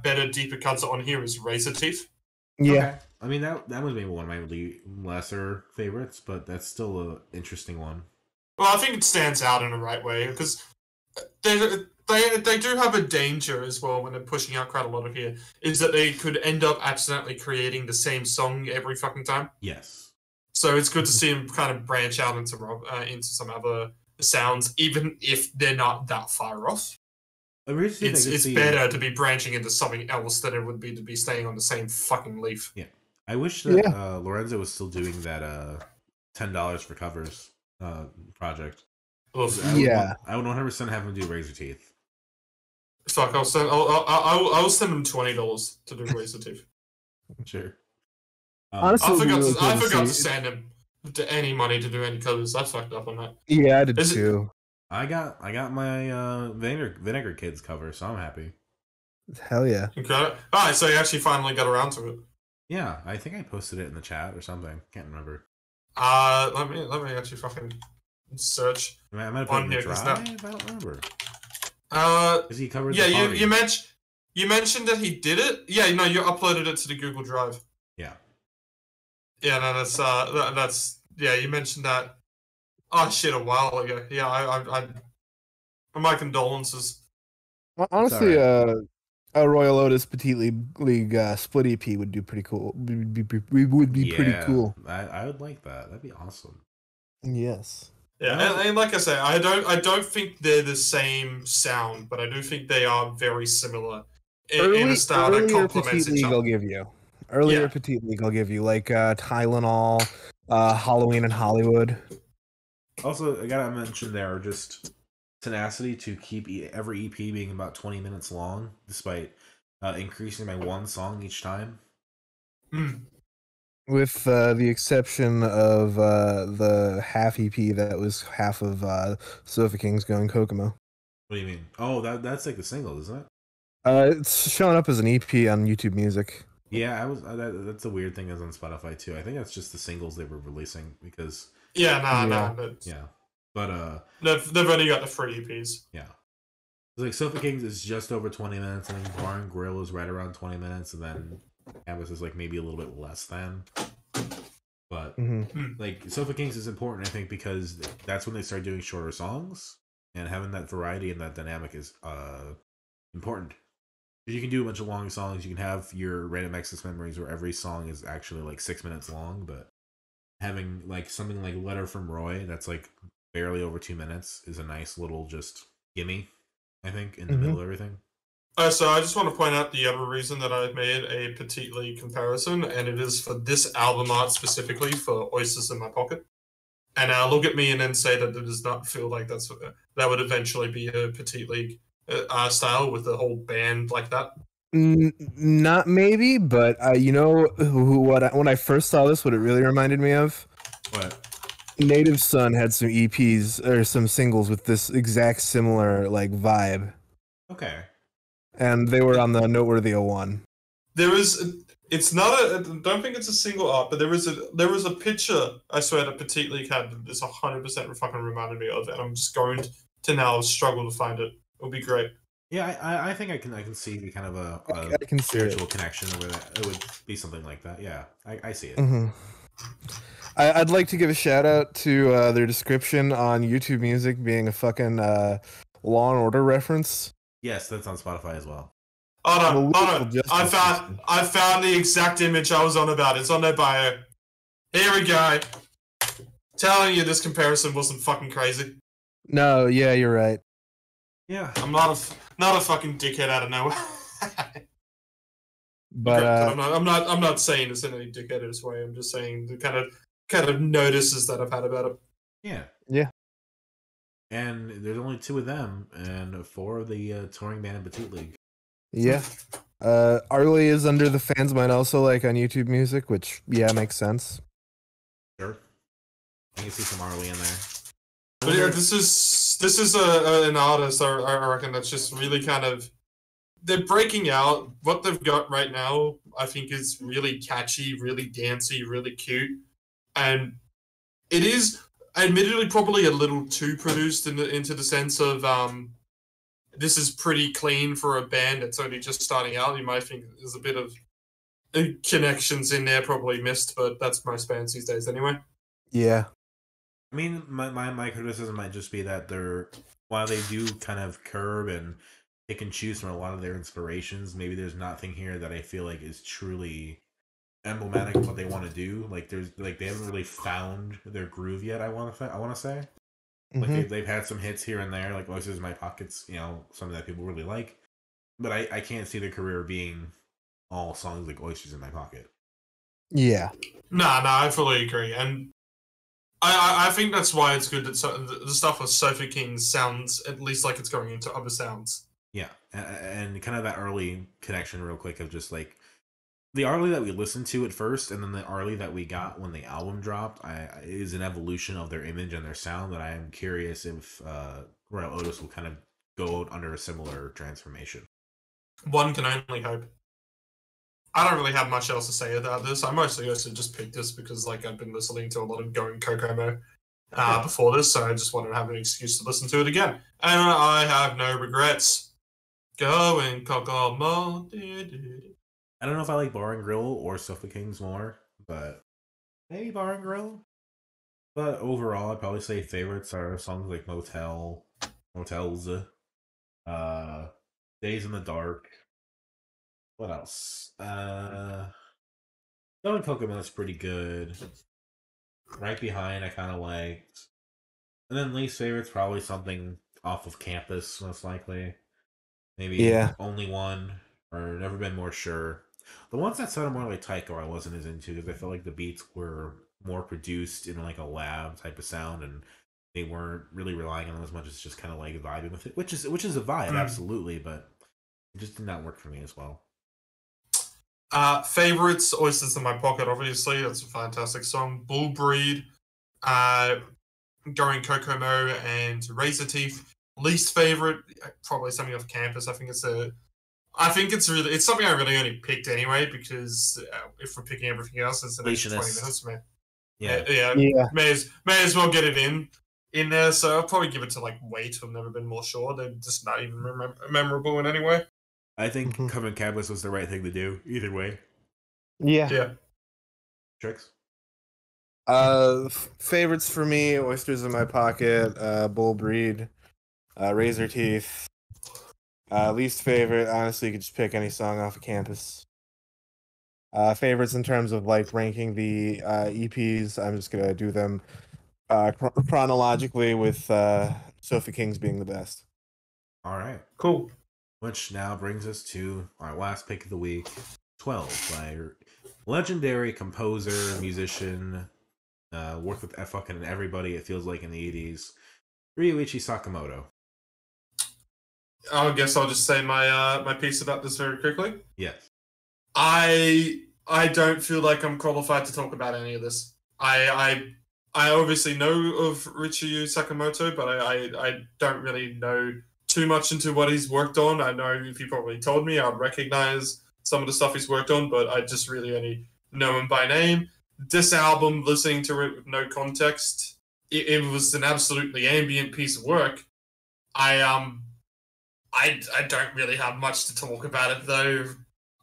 Speaker 3: better, deeper cuts on here is Razor Teeth.
Speaker 1: Yeah,
Speaker 2: okay. I mean that was maybe one of my lesser favorites, but that's still an interesting one.
Speaker 3: Well, I think it stands out in the right way because they do have a danger as well when they're pushing out quite a lot of here, is that they could end up accidentally creating the same song every fucking time.
Speaker 2: Yes.
Speaker 3: So it's good to see them kind of branch out into some other sounds, even if they're not that far off. It's better to be branching into something else than it would be to be staying on the same fucking leaf.
Speaker 2: Yeah. I wish that Lorenzo was still doing that $10 for covers project. I would 100% have him do Razor Teeth.
Speaker 3: Fuck, I'll send him $20 to do Razor Teeth.
Speaker 2: Sure.
Speaker 1: Honestly,
Speaker 3: I forgot to send him any money to do any covers. I fucked up on that.
Speaker 1: Yeah, I did too.
Speaker 2: I got my Vinegar Kids cover, so I'm happy.
Speaker 1: Hell yeah!
Speaker 3: Incredible. All right, so you actually finally got around to it.
Speaker 2: Yeah, I think I posted it in the chat or something. Can't remember.
Speaker 3: Let me actually fucking search.
Speaker 2: I might have put it in the drive. I don't remember. Is he covered?
Speaker 3: Yeah, you mentioned that he did it. Yeah, no, you uploaded it to the Google Drive.
Speaker 2: Yeah.
Speaker 3: Yeah, no, that's yeah. You mentioned that. Oh shit, a while ago. Yeah, I my condolences.
Speaker 1: Honestly, a Royel Otis Petite League split EP would do pretty cool. Would be pretty cool.
Speaker 2: I would like that. That'd be awesome.
Speaker 1: Yes.
Speaker 3: Yeah, and like I say, I don't think they're the same sound, but I do think they are very similar in a style that complements each other.
Speaker 1: Earlier Petite League, I'll give you like Tylenol, Halloween in Hollywood.
Speaker 2: Also, I gotta mention there just tenacity to keep every EP being about 20 minutes long, despite increasing by one song each time.
Speaker 1: With the exception of the half EP that was half of Sofa King's Going Kokomo.
Speaker 2: What do you mean? Oh, that's like the single, isn't it?
Speaker 1: It's showing up as an EP on YouTube Music.
Speaker 2: Yeah, that's a weird thing is on Spotify too. I think that's just the singles they were releasing because. But
Speaker 3: they've only got the 3 EPs.
Speaker 2: Yeah. It's like Sofa Kings is just over 20 minutes, and then Bar and Grill is right around 20 minutes, and then Canvas is like maybe a little bit less than. But like Sofa Kings is important, I think, because that's when they start doing shorter songs, and having that variety and that dynamic is important. You can do a bunch of long songs. You can have your Random Access Memories where every song is actually like 6 minutes long, but having like something like Letter from Roy that's like barely over 2 minutes is a nice little just gimme, I think, in the middle of everything.
Speaker 3: So I just want to point out the other reason that I've made a Petite League comparison, and it is for this album art specifically for Oysters in My Pocket. And look at me and then say that it does not feel like that would eventually be a Petite League style with the whole band like that.
Speaker 1: Not maybe, but you know when I first saw this, what it really reminded me of?
Speaker 2: What?
Speaker 1: Native Son had some EPs or some singles with this exact similar like vibe.
Speaker 2: Okay.
Speaker 1: And they were on the Noteworthy 01.
Speaker 3: It's not I don't think it's a single art, but there was a picture I swear that Petite League had that this 100% fucking reminded me of, and I'm just going to now struggle to find it. It'll be great.
Speaker 2: Yeah, I think I can see the kind of a spiritual connection where it would be something like that. Yeah, I see it.
Speaker 1: I'd like to give a shout out to their description on YouTube Music being a fucking Law and Order reference.
Speaker 2: Yes, that's on Spotify as well.
Speaker 3: Hold on. I found the exact image I was on about. It's on their bio. Here we go. Telling you this comparison wasn't fucking crazy.
Speaker 1: No, yeah, you're right.
Speaker 2: Yeah.
Speaker 3: I'm not a fucking dickhead out of nowhere.
Speaker 1: But
Speaker 3: I'm not saying this in any dickheadish way. I'm just saying the kind of notices that I've had about it.
Speaker 2: Yeah.
Speaker 1: Yeah.
Speaker 2: And there's only 2 of them, and 4 of the touring band in Batute League.
Speaker 1: Yeah. Arlie is under the fans might also like on YouTube Music, which makes sense.
Speaker 2: Sure. I can see some Arlie in there.
Speaker 3: But yeah, this is an artist I reckon that's just really kind of, they're breaking out. What they've got right now, I think, is really catchy, really dancey, really cute, and it is admittedly probably a little too produced into the sense of this is pretty clean for a band that's only just starting out. You might think there's a bit of connections in there probably missed, but that's most bands these days anyway.
Speaker 1: Yeah.
Speaker 2: I mean, my criticism might just be that while they do kind of curb and pick and choose from a lot of their inspirations, maybe there's nothing here that I feel like is truly emblematic of what they want to do. Like they haven't really found their groove yet. I want to say. Like they've had some hits here and there, like Oysters in My Pockets, something that people really like. But I can't see their career being all songs like Oysters in My Pocket.
Speaker 1: Yeah.
Speaker 3: Nah, I fully agree. And I think that's why it's good that the stuff with Sofa King sounds at least like it's going into other sounds.
Speaker 2: Yeah, and kind of that early connection real quick of just like the Arlie that we listened to at first and then the Arlie that we got when the album dropped is an evolution of their image and their sound that I am curious if Royel Otis will kind of go under a similar transformation. One
Speaker 3: can only hope. I don't really have much else to say about this. I mostly also just picked this because I've been listening to a lot of Going Kokomo before this, so I just wanted to have an excuse to listen to it again. And I have no regrets. Going Kokomo.
Speaker 2: I don't know if I like Bar and Grill or Sofa Kings more, but maybe Bar and Grill. But overall, I'd probably say favorites are songs like Motels, Days in the Dark. What else? Going Kokomo is pretty good. Right Behind, I kind of liked. And then least favorite's probably something off of Campus, most likely. Maybe Only One, or Never Been More Sure. The ones that sounded more like Tycho I wasn't as into, because I felt like the beats were more produced in like a lab type of sound, and they weren't really relying on them as much as just kind of like vibing with it, which is a vibe, absolutely, but it just did not work for me as well.
Speaker 3: Favorites, Oysters in My Pocket, obviously. That's a fantastic song. Bull Breed, Going Kokomo, and Razor Teeth. Least favorite, probably something off Campus. I think it's something I really only picked anyway, because if we're picking everything else, it's an extra 20 minutes, man. Yeah. May as well get it in there. So I'll probably give it to Wait or Never Been More Sure. They're just not even memorable in any way.
Speaker 2: I think Covent Campus was the right thing to do, either way.
Speaker 1: Yeah.
Speaker 2: Trix?
Speaker 1: Favorites for me, Oysters in My Pocket, Bull Breed, Razor Teeth. Least favorite, honestly, you could just pick any song off of Campus. Favorites in terms of ranking the EPs, I'm just gonna do them chronologically with Sofa Kings being the best.
Speaker 2: All right.
Speaker 3: Cool.
Speaker 2: Which now brings us to our last pick of the week, 12, by legendary composer, musician, worked with fucking everybody, it feels like, in the 80s, Ryuichi Sakamoto.
Speaker 3: I guess I'll just say my piece about this very quickly.
Speaker 2: Yes.
Speaker 3: I don't feel like I'm qualified to talk about any of this. I obviously know of Ryuichi Sakamoto, but I don't really know too much into what he's worked on. I know if you probably told me, I'd recognize some of the stuff he's worked on, but I just really only know him by name. This album, listening to it with no context, it was an absolutely ambient piece of work. I don't really have much to talk about it though.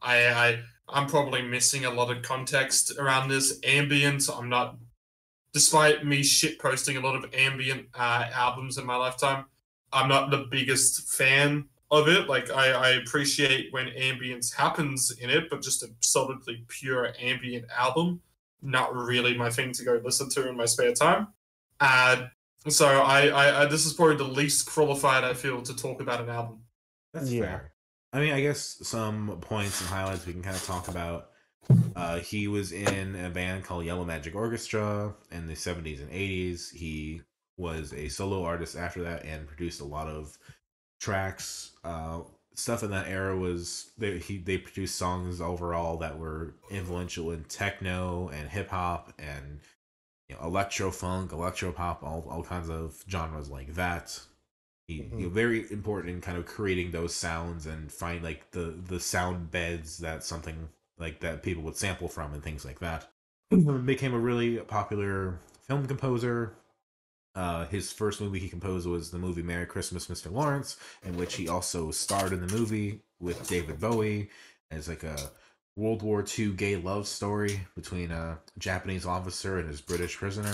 Speaker 3: I'm probably missing a lot of context around this. Ambient, despite me shitposting a lot of ambient albums in my lifetime, I'm not the biggest fan of it. I appreciate when ambience happens in it, but just a solidly pure ambient album, not really my thing to go listen to in my spare time. So I this is probably the least qualified I feel to talk about an album.
Speaker 2: That's
Speaker 1: Yeah.
Speaker 2: fair. I mean, I guess some points and highlights we can kind of talk about. He was in a band called Yellow Magic Orchestra in the 70s and 80s. He was a solo artist after that and produced a lot of tracks. Stuff in that era was they produced songs overall that were influential in techno and hip hop and electro funk, electro pop, all kinds of genres like that. He very important in kind of creating those sounds and find like the sound beds that something like that people would sample from and things like that. Became a really popular film composer. His first movie he composed was the movie Merry Christmas, Mr. Lawrence, in which he also starred in the movie with David Bowie as like a World War II gay love story between a Japanese officer and his British prisoner,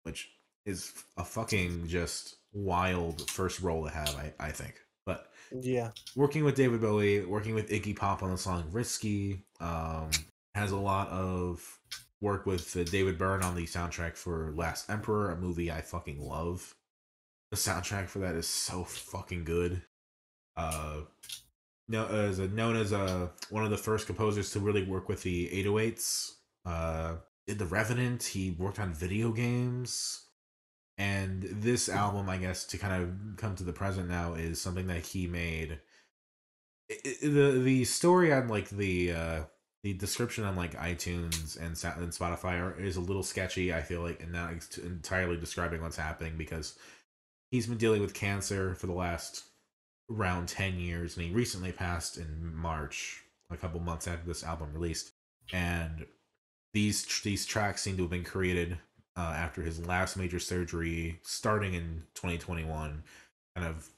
Speaker 2: which is a fucking just wild first role to have, I think. But
Speaker 1: Yeah.
Speaker 2: working with David Bowie, working with Iggy Pop on the song Risky, has a lot of work with David Byrne on the soundtrack for Last Emperor, a movie I fucking love. The soundtrack for that is so fucking good. Uh, no, known as one of the first composers to really work with the 808s. Did The Revenant. He worked on video games. And this album, I guess, to kind of come to the present now, is something that he made. The story on like the description on like iTunes and Spotify is a little sketchy. I feel like, and not entirely describing what's happening because he's been dealing with cancer for the last around 10 years, and he recently passed in March, a couple months after this album released. And these tracks seem to have been created after his last major surgery, starting in 2021, kind of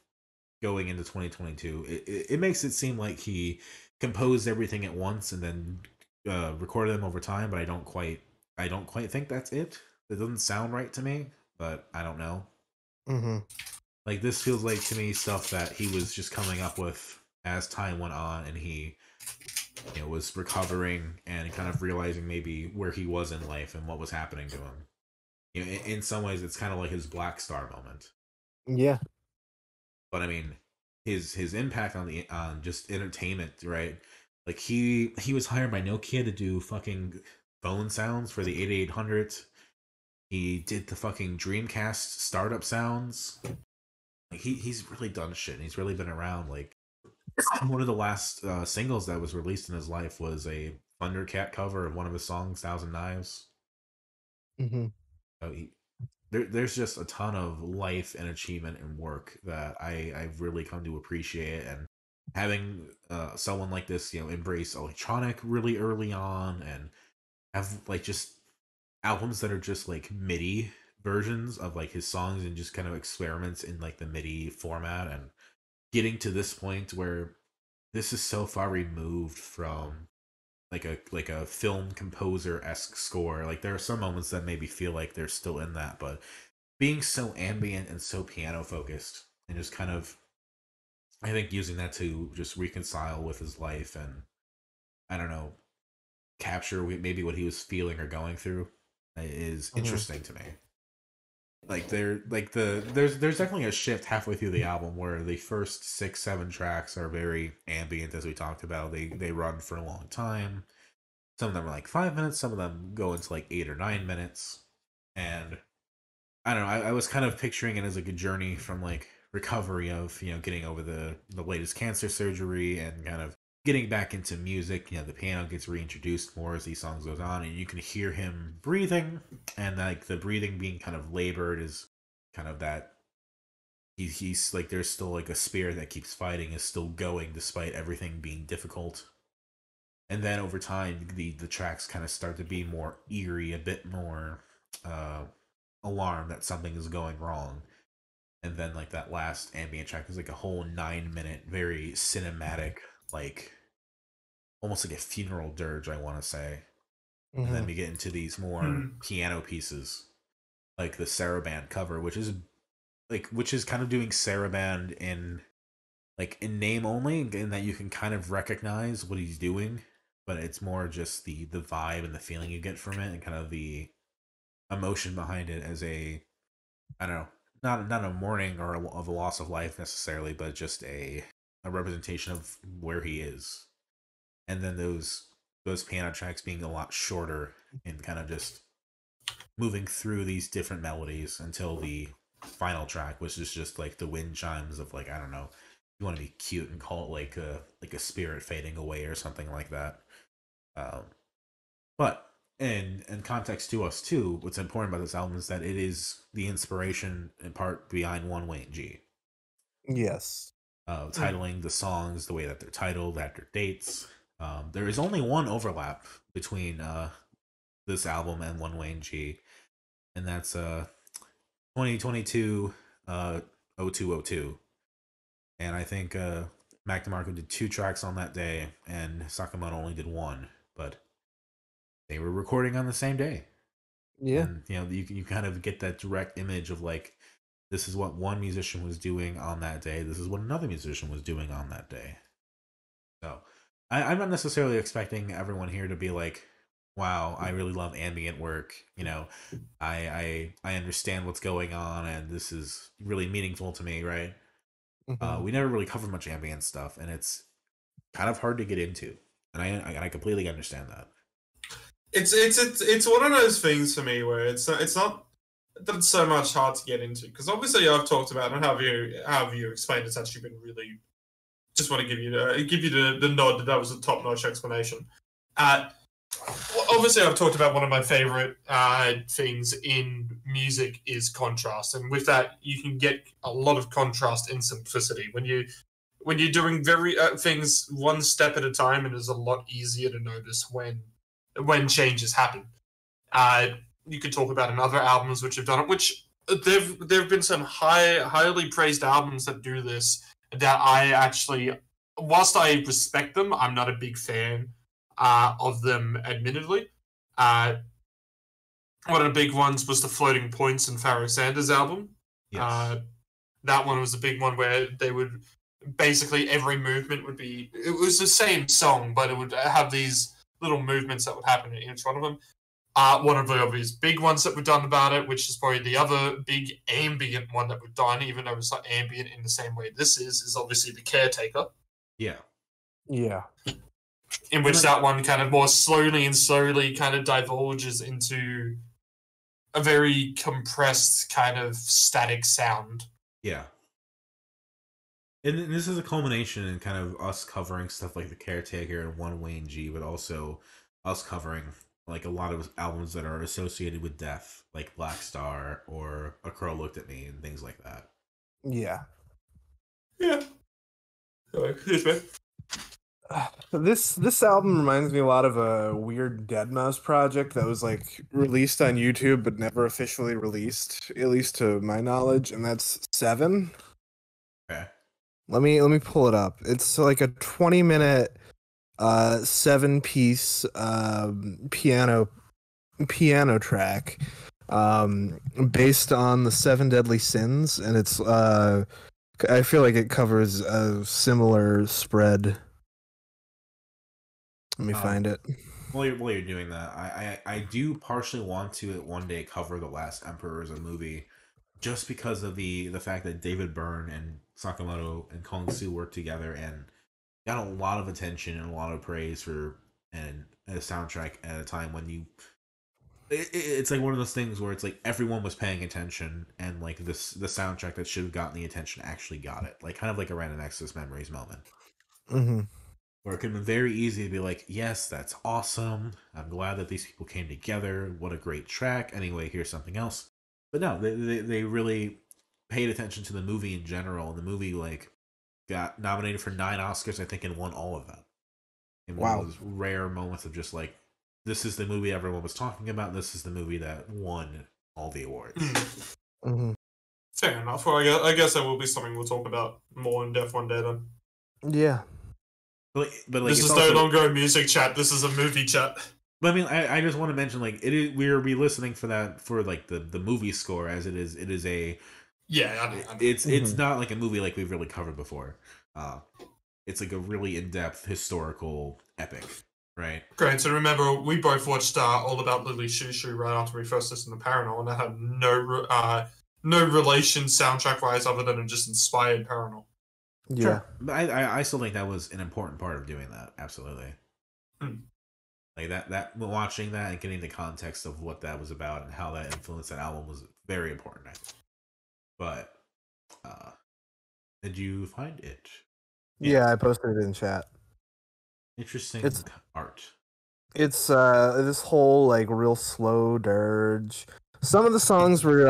Speaker 2: going into 2022. It makes it seem like he composed everything at once and then recorded them over time, but I don't quite think that's it. It doesn't sound right to me, but I don't know.
Speaker 1: Mm-hmm.
Speaker 2: Like this feels like to me stuff that he was just coming up with as time went on, and he was recovering and kind of realizing maybe where he was in life and what was happening to him. In some ways, it's kind of like his Black Star moment.
Speaker 1: Yeah.
Speaker 2: But I mean, his impact on just entertainment, right? Like he was hired by Nokia to do fucking phone sounds for the 8800. He did the fucking Dreamcast startup sounds. Like he's really done shit. And he's really been around. Like one of the last singles that was released in his life was a Thundercat cover of one of his songs, Thousand Knives.
Speaker 1: Mm-hmm.
Speaker 2: So there's just a ton of life and achievement and work that I've really come to appreciate. And having someone like this, embrace electronic really early on and have like just albums that are just like MIDI versions of like his songs and just kind of experiments in like the MIDI format, and getting to this point where this is so far removed from like a film composer-esque score. Like there are some moments that maybe feel like they're still in that, but being so ambient and so piano focused and just kind of, I think, using that to just reconcile with his life and, I don't know, capture maybe what he was feeling or going through is interesting to me. Like there's definitely a shift halfway through the album where the first 6-7 tracks are very ambient, as we talked about. They run for a long time. Some of them are like 5 minutes, some of them go into like 8 or 9 minutes. And I don't know, I was kind of picturing it as like a journey from like recovery of, getting over the latest cancer surgery and kind of getting back into music. The piano gets reintroduced more as these songs goes on, and you can hear him breathing, and like the breathing being kind of labored is kind of that he's like, there's still like a spirit that keeps fighting, is still going despite everything being difficult. And then over time the tracks kind of start to be more eerie, a bit more alarm that something is going wrong. And then like that last ambient track is like a whole 9-minute very cinematic, like almost like a funeral dirge, I want to say.
Speaker 1: Mm-hmm.
Speaker 2: And then we get into these more piano pieces, like the Saraband cover, which is kind of doing Saraband in name only, in that you can kind of recognize what he's doing, but it's more just the vibe and the feeling you get from it and kind of the emotion behind it as a I don't know, not a mourning or of a loss of life necessarily, but just a representation of where he is. And then those piano tracks being a lot shorter and kind of just moving through these different melodies until the final track, which is just like the wind chimes of like, I don't know, you want to be cute and call it like a spirit fading away or something like that. Um, but in context to us too, what's important about this album is that it is the inspiration in part behind One Wayne G.
Speaker 1: Yes.
Speaker 2: Titling the songs the way that they're titled after dates. There is only one overlap between this album and One Wayne G, and that's 2022 0202. And I think Mac DeMarco did 2 tracks on that day, and Sakamoto only did 1, but they were recording on the same day.
Speaker 1: Yeah.
Speaker 2: And you kind of get that direct image of like, this is what one musician was doing on that day, this is what another musician was doing on that day. So I'm not necessarily expecting everyone here to be like, wow, I really love ambient work, I understand what's going on and this is really meaningful to me, right?
Speaker 1: Mhm.
Speaker 2: We never really cover much ambient stuff, and it's kind of hard to get into, and I completely understand that.
Speaker 3: It's one of those things for me where it's not that it's so much hard to get into, because obviously I've talked about, and how you explained it's actually been really. Just want to give you the nod that was a top notch explanation. Obviously, I've talked about one of my favorite things in music is contrast, and with that, you can get a lot of contrast in simplicity when you're doing very things one step at a time, and it's a lot easier to notice when changes happen. You could talk about in other albums which have done it, which there've been some highly praised albums that do this that I actually, whilst I respect them, I'm not a big fan of them, admittedly. One of the big ones was the Floating Points in Pharoah Sanders' album.
Speaker 2: Yes.
Speaker 3: That one was a big one where they would basically every movement would be, it was the same song, but it would have these little movements that would happen in each one of them. One of the obvious big ones that were done about it, which is probably the other big ambient one that we've done, even though it's not ambient in the same way this is obviously The Caretaker.
Speaker 2: Yeah.
Speaker 1: Yeah.
Speaker 3: In which that one kind of more slowly kind of divulges into a very compressed kind of static sound.
Speaker 2: Yeah. And this is a culmination in kind of us covering stuff like The Caretaker and One Wayne G, but also us covering like a lot of albums that are associated with death, like Black Star or A Crow Looked at Me and things like that.
Speaker 1: Yeah.
Speaker 3: Yeah. Excuse me.
Speaker 1: This album reminds me a lot of a weird Deadmau5 project that was like released on YouTube but never officially released, at least to my knowledge, and that's Seven.
Speaker 2: Okay.
Speaker 1: Let me pull it up. It's like a 20-minute 7-piece piano track based on the 7 deadly sins, and it's I feel like it covers a similar spread. Let me find it.
Speaker 2: While you're doing that, I do partially want to one day cover The Last Emperor as a movie, just because of the fact that David Byrne and Sakamoto and Kong Su worked together and got a lot of attention and a lot of praise for and a soundtrack at a time when it's like one of those things where it's like everyone was paying attention and like the soundtrack that should have gotten the attention actually got it, like kind of like a Random Access Memories moment.
Speaker 1: Mm-hmm.
Speaker 2: Where it could have been very easy to be like, yes, that's awesome. I'm glad that these people came together. What a great track. Anyway, here's something else. But no, they really paid attention to the movie in general. And the movie like got nominated for 9 Oscars, I think, and won all of them. In one of those rare moments of just like, this is the movie everyone was talking about. This is the movie that won all the awards.
Speaker 1: Mm-hmm.
Speaker 3: Fair enough. Well, I guess that will be something we'll talk about more in depth one day then.
Speaker 1: Yeah.
Speaker 2: But like,
Speaker 3: this is no longer a music chat. This is a movie chat.
Speaker 2: But I mean, I just want to mention like we're listening for that for like the movie score as it is a
Speaker 3: yeah. I know.
Speaker 2: It's not like a movie like we've really covered before. It's like a really in-depth historical epic, right?
Speaker 3: Great. So remember, we both watched All About Lily Shoo Shoo right after we first listened to Paranormal, and that had no relation soundtrack-wise other than it just inspired Paranor.
Speaker 1: Yeah.
Speaker 2: Sure. But I still think that was an important part of doing that. Absolutely. Like that watching that and getting the context of what that was about and how that influenced that album was very important, I think. But did you find it?
Speaker 1: Yeah, I posted it in chat.
Speaker 2: Interesting art.
Speaker 1: It's this whole like real slow dirge. Some of the songs were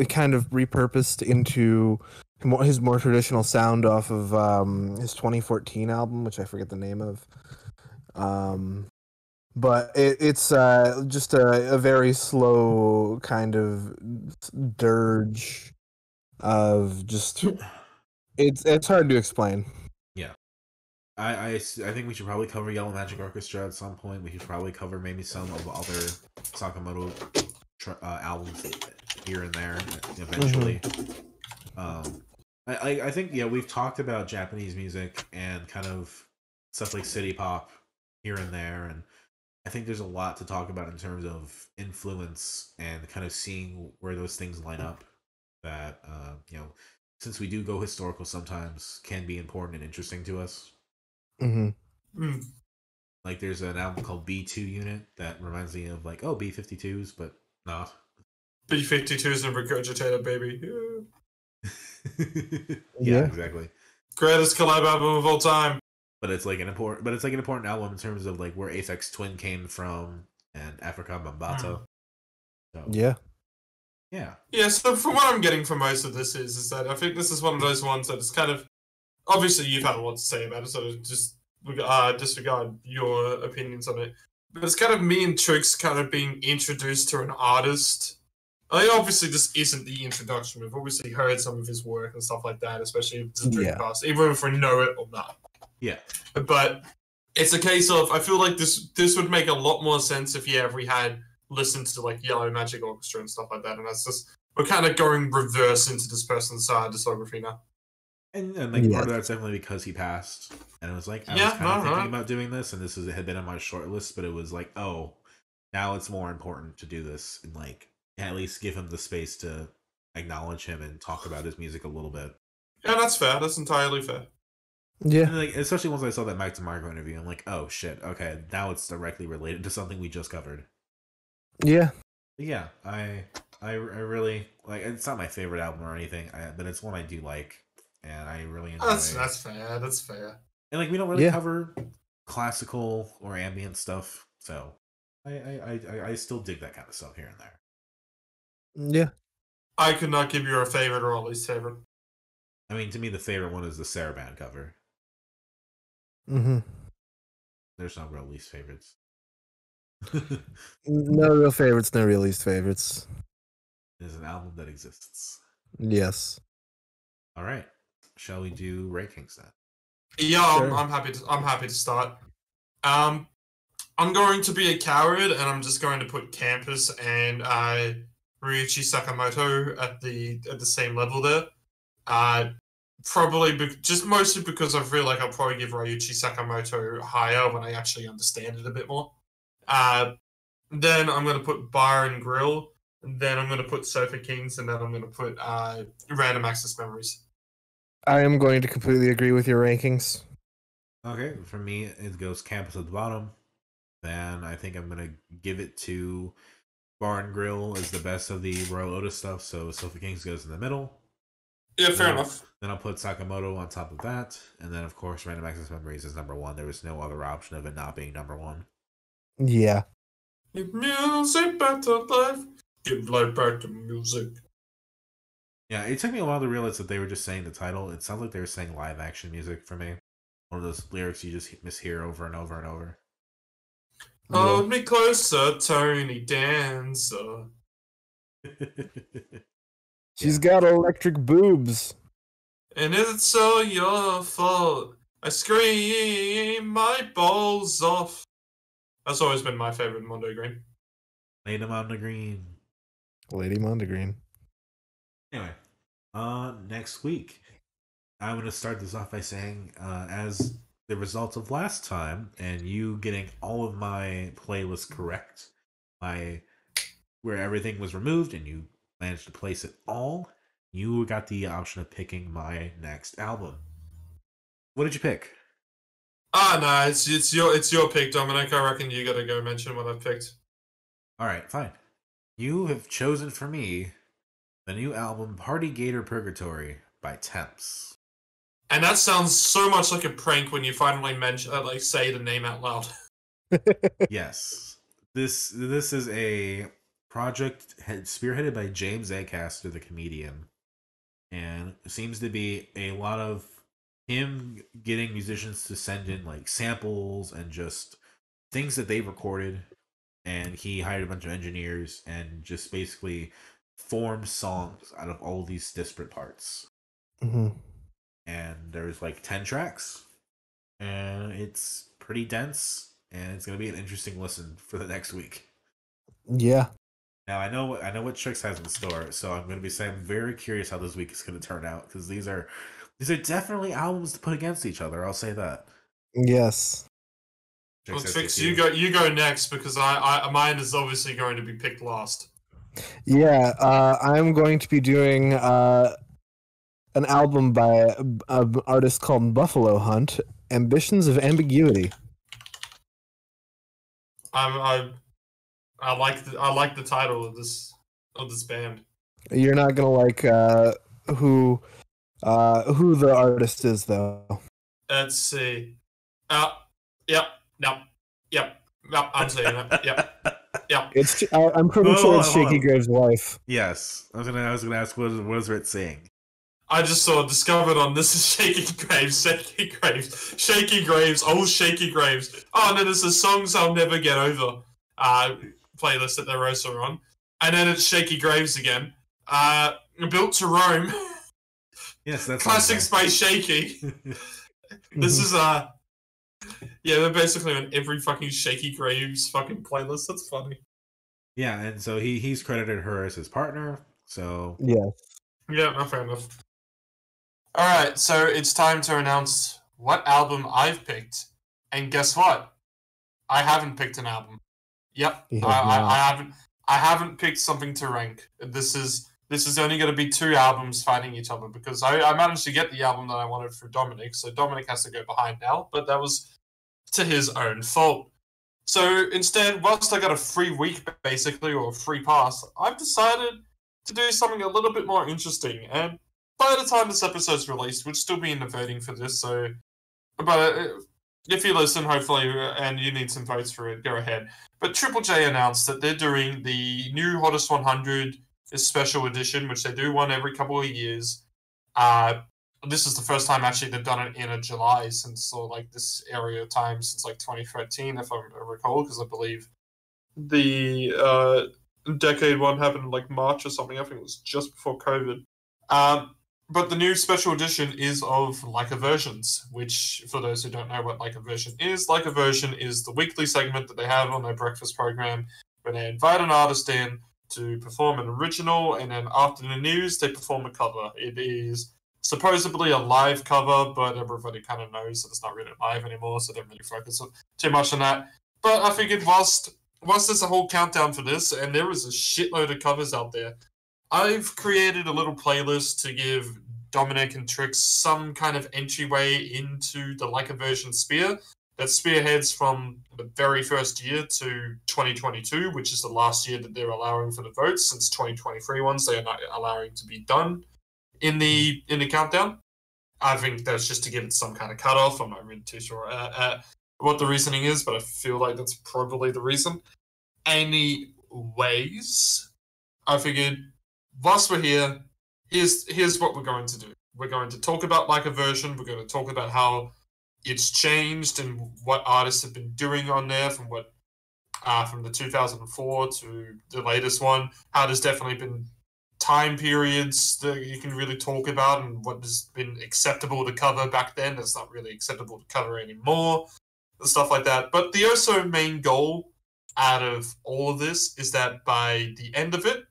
Speaker 1: kind of repurposed into his more traditional sound off of his 2014 album, which I forget the name of. But it's just a very slow kind of dirge of just it's hard to explain.
Speaker 2: Yeah. I think we should probably cover Yellow Magic Orchestra at some point. We should probably cover maybe some of other Sakamoto albums here and there eventually. I think we've talked about Japanese music and kind of stuff like city pop here and there, and I think there's a lot to talk about in terms of influence and kind of seeing where those things line up. That since we do go historical, sometimes can be important and interesting to us. Like there's an album called B2 Unit that reminds me of like B-52s, but not.
Speaker 3: B-52s and Regurgitator, baby.
Speaker 2: Yeah, exactly.
Speaker 3: Greatest collab album of all time.
Speaker 2: But it's like an important album in terms of like where Aphex Twin came from and Africa Bambaato. So,
Speaker 1: yeah.
Speaker 3: So from what I'm getting from most of this is that I think this is one of those ones that is kind of obviously you've had a lot to say about it, so just disregard your opinions on it. But it's kind of me and Trix kind of being introduced to an artist. Obviously, this isn't the introduction. We've obviously heard some of his work and stuff like that, especially if it's a Dreamcast, even if we know it or not.
Speaker 2: Yeah.
Speaker 3: But it's a case of, I feel like this would make a lot more sense if we had listened to like Yellow Magic Orchestra and stuff like that. And that's just, we're kind of going reverse into this person's discography now.
Speaker 2: And like part of that's definitely because he passed. And it was like, I was kind of thinking about doing this, and this had been on my short list, but it was like, oh, now it's more important to do this and like at least give him the space to acknowledge him and talk about his music a little bit.
Speaker 3: Yeah, that's fair. That's entirely fair.
Speaker 1: Yeah.
Speaker 2: And like, especially once I saw that Mike DeMarco interview, I'm like, oh shit, okay, now it's directly related to something we just covered.
Speaker 1: Yeah.
Speaker 2: But yeah, I really like. It's not my favorite album or anything, but it's one I do like, and I really enjoy.
Speaker 3: That's fair. That's fair.
Speaker 2: And like, we don't really cover classical or ambient stuff, so I still dig that kind of stuff here and there.
Speaker 1: Yeah.
Speaker 3: I could not give you a favorite or a least favorite.
Speaker 2: I mean, to me, the favorite one is the Saraband cover. There's no real least favorites.
Speaker 1: No real favorites, no real least favorites.
Speaker 2: It is an album that exists.
Speaker 1: Yes.
Speaker 2: All right. Shall we do rankings then?
Speaker 3: Yeah, sure. I'm happy to start. I'm going to be a coward, and I'm just going to put Campus and Ryuichi Sakamoto at the same level there. Probably just mostly because I feel like I'll probably give Ryuichi Sakamoto higher when I actually understand it a bit more. Then I'm going to put Bar and Grill, and then I'm going to put Sofa Kings, and then I'm going to put Random Access Memories.
Speaker 1: I am going to completely agree with your rankings.
Speaker 2: Okay, for me, it goes Campus at the bottom. Then I think I'm going to give it to Bar and Grill as the best of the Royel Otis stuff, so Sofa Kings goes in the middle.
Speaker 3: Yeah, fair enough.
Speaker 2: Then I'll put Sakamoto on top of that, and then, of course, Random Access Memories is number one. There was no other option of it not being number one.
Speaker 1: Yeah.
Speaker 3: Give music back to life. Give life back to music.
Speaker 2: Yeah, it took me a while to realize that they were just saying the title. It sounds like they were saying live action music for me. One of those lyrics you just mishear over and over and over.
Speaker 3: Hold me closer, Tony Dancer.
Speaker 1: She's got electric boobs.
Speaker 3: And it's all your fault. I scream my balls off. That's always been my favorite Mondo Green.
Speaker 2: Lady Mondegreen.
Speaker 1: Lady Mondegreen.
Speaker 2: Anyway, next week, I'm going to start this off by saying, as the result of last time, and you getting all of my playlists correct, where everything was removed, and you managed to place it all, you got the option of picking my next album. What did you pick?
Speaker 3: No, it's your pick, Dominic. I reckon you gotta go mention what I've picked.
Speaker 2: Alright, fine. You have chosen for me the new album Party Gator Purgatory by Temps.
Speaker 3: And that sounds so much like a prank when you finally mention, say the name out loud.
Speaker 2: Yes. This is a project spearheaded by James Acaster, the comedian. And it seems to be a lot of him getting musicians to send in like samples and just things that they've recorded. And he hired a bunch of engineers and just basically formed songs out of all these disparate parts.
Speaker 1: Mm-hmm.
Speaker 2: And there's like 10 tracks. And it's pretty dense. And it's going to be an interesting listen for the next week.
Speaker 1: Yeah.
Speaker 2: Now I know what Trix has in store, so I'm going to be saying I'm very curious how this week is going to turn out because these are definitely albums to put against each other. I'll say that.
Speaker 1: Yes.
Speaker 3: Well, Trix, you go next because mine is obviously going to be picked last.
Speaker 1: Yeah, I'm going to be doing an album by an artist called Buffalo Hunt, Ambitions of Ambiguity.
Speaker 3: I like the title of this band.
Speaker 1: You're not gonna like who the artist is though.
Speaker 3: Let's see. Yep. I'm saying it. Yep.
Speaker 1: It's I'm pretty sure it's Shaky Graves' wife.
Speaker 2: Yes, I was gonna ask what is Ritz saying.
Speaker 3: I just discovered on this is Shaky Graves, old Shaky Graves. Oh, and then there's the Songs I'll Never Get Over playlist that they're also on. And then it's Shaky Graves again. Built to Rome.
Speaker 2: Yes, that's
Speaker 3: classics by Shaky. This is they're basically on every fucking Shaky Graves fucking playlist. That's funny.
Speaker 2: Yeah, and so he's credited her as his partner. So
Speaker 1: yeah,
Speaker 3: no, fair enough. All right, so it's time to announce what album I've picked, and guess what? I haven't picked an album. Yep, I haven't picked something to rank. This is only going to be 2 albums fighting each other because I managed to get the album that I wanted for Dominic, so Dominic has to go behind now, but that was to his own fault. So instead, whilst I got a free week basically, or a free pass, I've decided to do something a little bit more interesting, and by the time this episode's released, we'll still be in the voting for this, so... But if you listen, hopefully, and you need some votes for it, go ahead. But Triple J announced that they're doing the new Hottest 100 special edition, which they do one every couple of years. This is the first time, actually, they've done it in a July since, this area of time, since, 2013, if I recall, because I believe the Decade one happened in, March or something. I think it was just before COVID. But the new special edition is of Like a Versions, which, for those who don't know what Like a Version is the weekly segment that they have on their breakfast program where they invite an artist in to perform an original, and then after the news, they perform a cover. It is supposedly a live cover, but everybody kind of knows that it's not really live anymore, so they don't really focus too much on that. But I figured whilst there's a whole countdown for this, and there is a shitload of covers out there, I've created a little playlist to give Dominic and Trix some kind of entryway into the Like a Version sphere that spearheads from the very first year to 2022, which is the last year that they're allowing for the votes, since 2023 ones they are not allowing to be done in the countdown. I think that's just to give it some kind of cutoff. I'm not really too sure what the reasoning is, but I feel like that's probably the reason. Anyways, I figured whilst we're here, here's what we're going to do. We're going to talk about Like a Version. We're going to talk about how it's changed and what artists have been doing on there from the 2004 to the latest one. How there's definitely been time periods that you can really talk about and what has been acceptable to cover back then that's not really acceptable to cover anymore, and stuff like that. But the also main goal out of all of this is that by the end of it,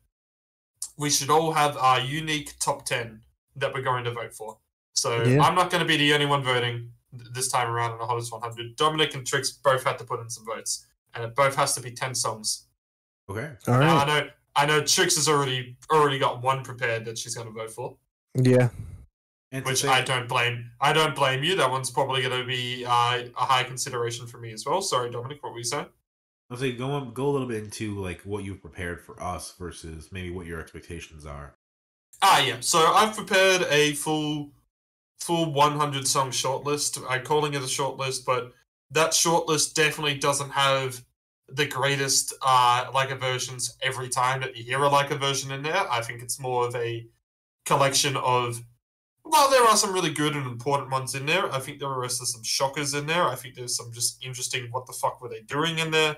Speaker 3: we should all have our unique top 10 that we're going to vote for. So yeah. I'm not going to be the only one voting this time around in the Hottest 100. Dominic and Trix both had to put in some votes, and it both has to be 10 songs.
Speaker 2: Okay.
Speaker 1: All right.
Speaker 3: I know Trix has already got one prepared that she's going to vote for.
Speaker 1: Yeah.
Speaker 3: Which I don't blame. I don't blame you. That one's probably going to be a high consideration for me as well. Sorry, Dominic, what were you saying?
Speaker 2: I'll say go a little bit into like what you've prepared for us versus maybe what your expectations are.
Speaker 3: Yeah. So I've prepared a full 100 song shortlist. I'm calling it a shortlist, but that shortlist definitely doesn't have the greatest Leica versions every time that you hear a Leica version in there. I think it's more of a collection of. Well, there are some really good and important ones in there. I think there are also some shockers in there. I think there's some just interesting what the fuck were they doing in there,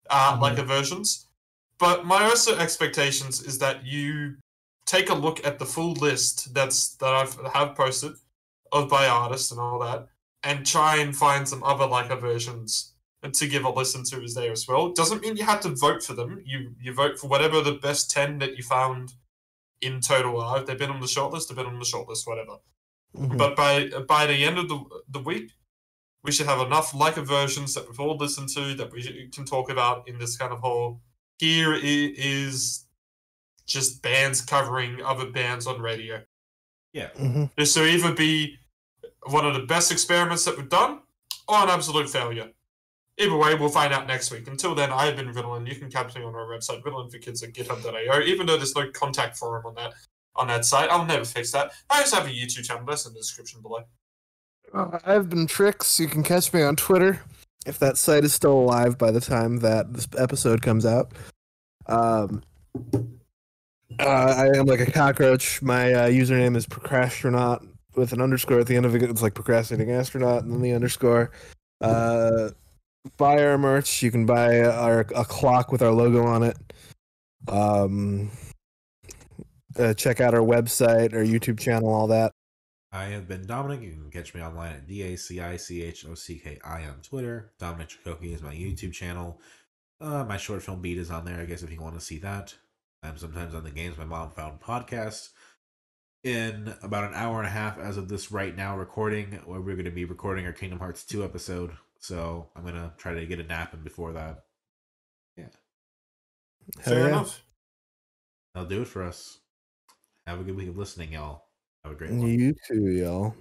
Speaker 3: Leica versions. But my also expectations is that you take a look at the full list that I have posted by artists and all that, and try and find some other Leica versions to give a listen to is there as well. It doesn't mean you have to vote for them. You vote for whatever the best 10 that you found in total are. If they've been on the shortlist, they've been on the shortlist, whatever. Mm-hmm. But by the end of the week, we should have enough Leica versions that we've all listened to that we can talk about in this kind of whole. Here is just bands covering other bands on radio.
Speaker 2: Yeah.
Speaker 1: Mm-hmm.
Speaker 3: This will either be one of the best experiments that we've done or an absolute failure. Either way, we'll find out next week. Until then, I've been Ritalin. You can catch me on our website, ritalin4kids@github.io. Even though there's no contact forum on that site, I'll never fix that. I also have a YouTube channel. That's in the description below.
Speaker 1: I've been Trix. You can catch me on Twitter if that site is still alive by the time that this episode comes out. I am like a cockroach. My username is procrastronaut with an underscore at the end of it. It's like procrastinating astronaut and then the underscore. Buy our merch. You can buy a clock with our logo on it. Check out our website, our YouTube channel, all that.
Speaker 2: I have been Dominic. You can catch me online at DACICHOCKI on Twitter. Dominic Chikoki is my YouTube channel. My short film beat is on there, I guess, if you want to see that. I'm sometimes on the Games My Mom Found podcast. In about an hour and a half as of this right now recording, where we're going to be recording our Kingdom Hearts 2 episode. So I'm going to try to get a nap in before that. Yeah.
Speaker 3: Fair enough.
Speaker 2: That'll do it for us. Have a good week of listening, y'all. Have a great one.
Speaker 1: You too, y'all.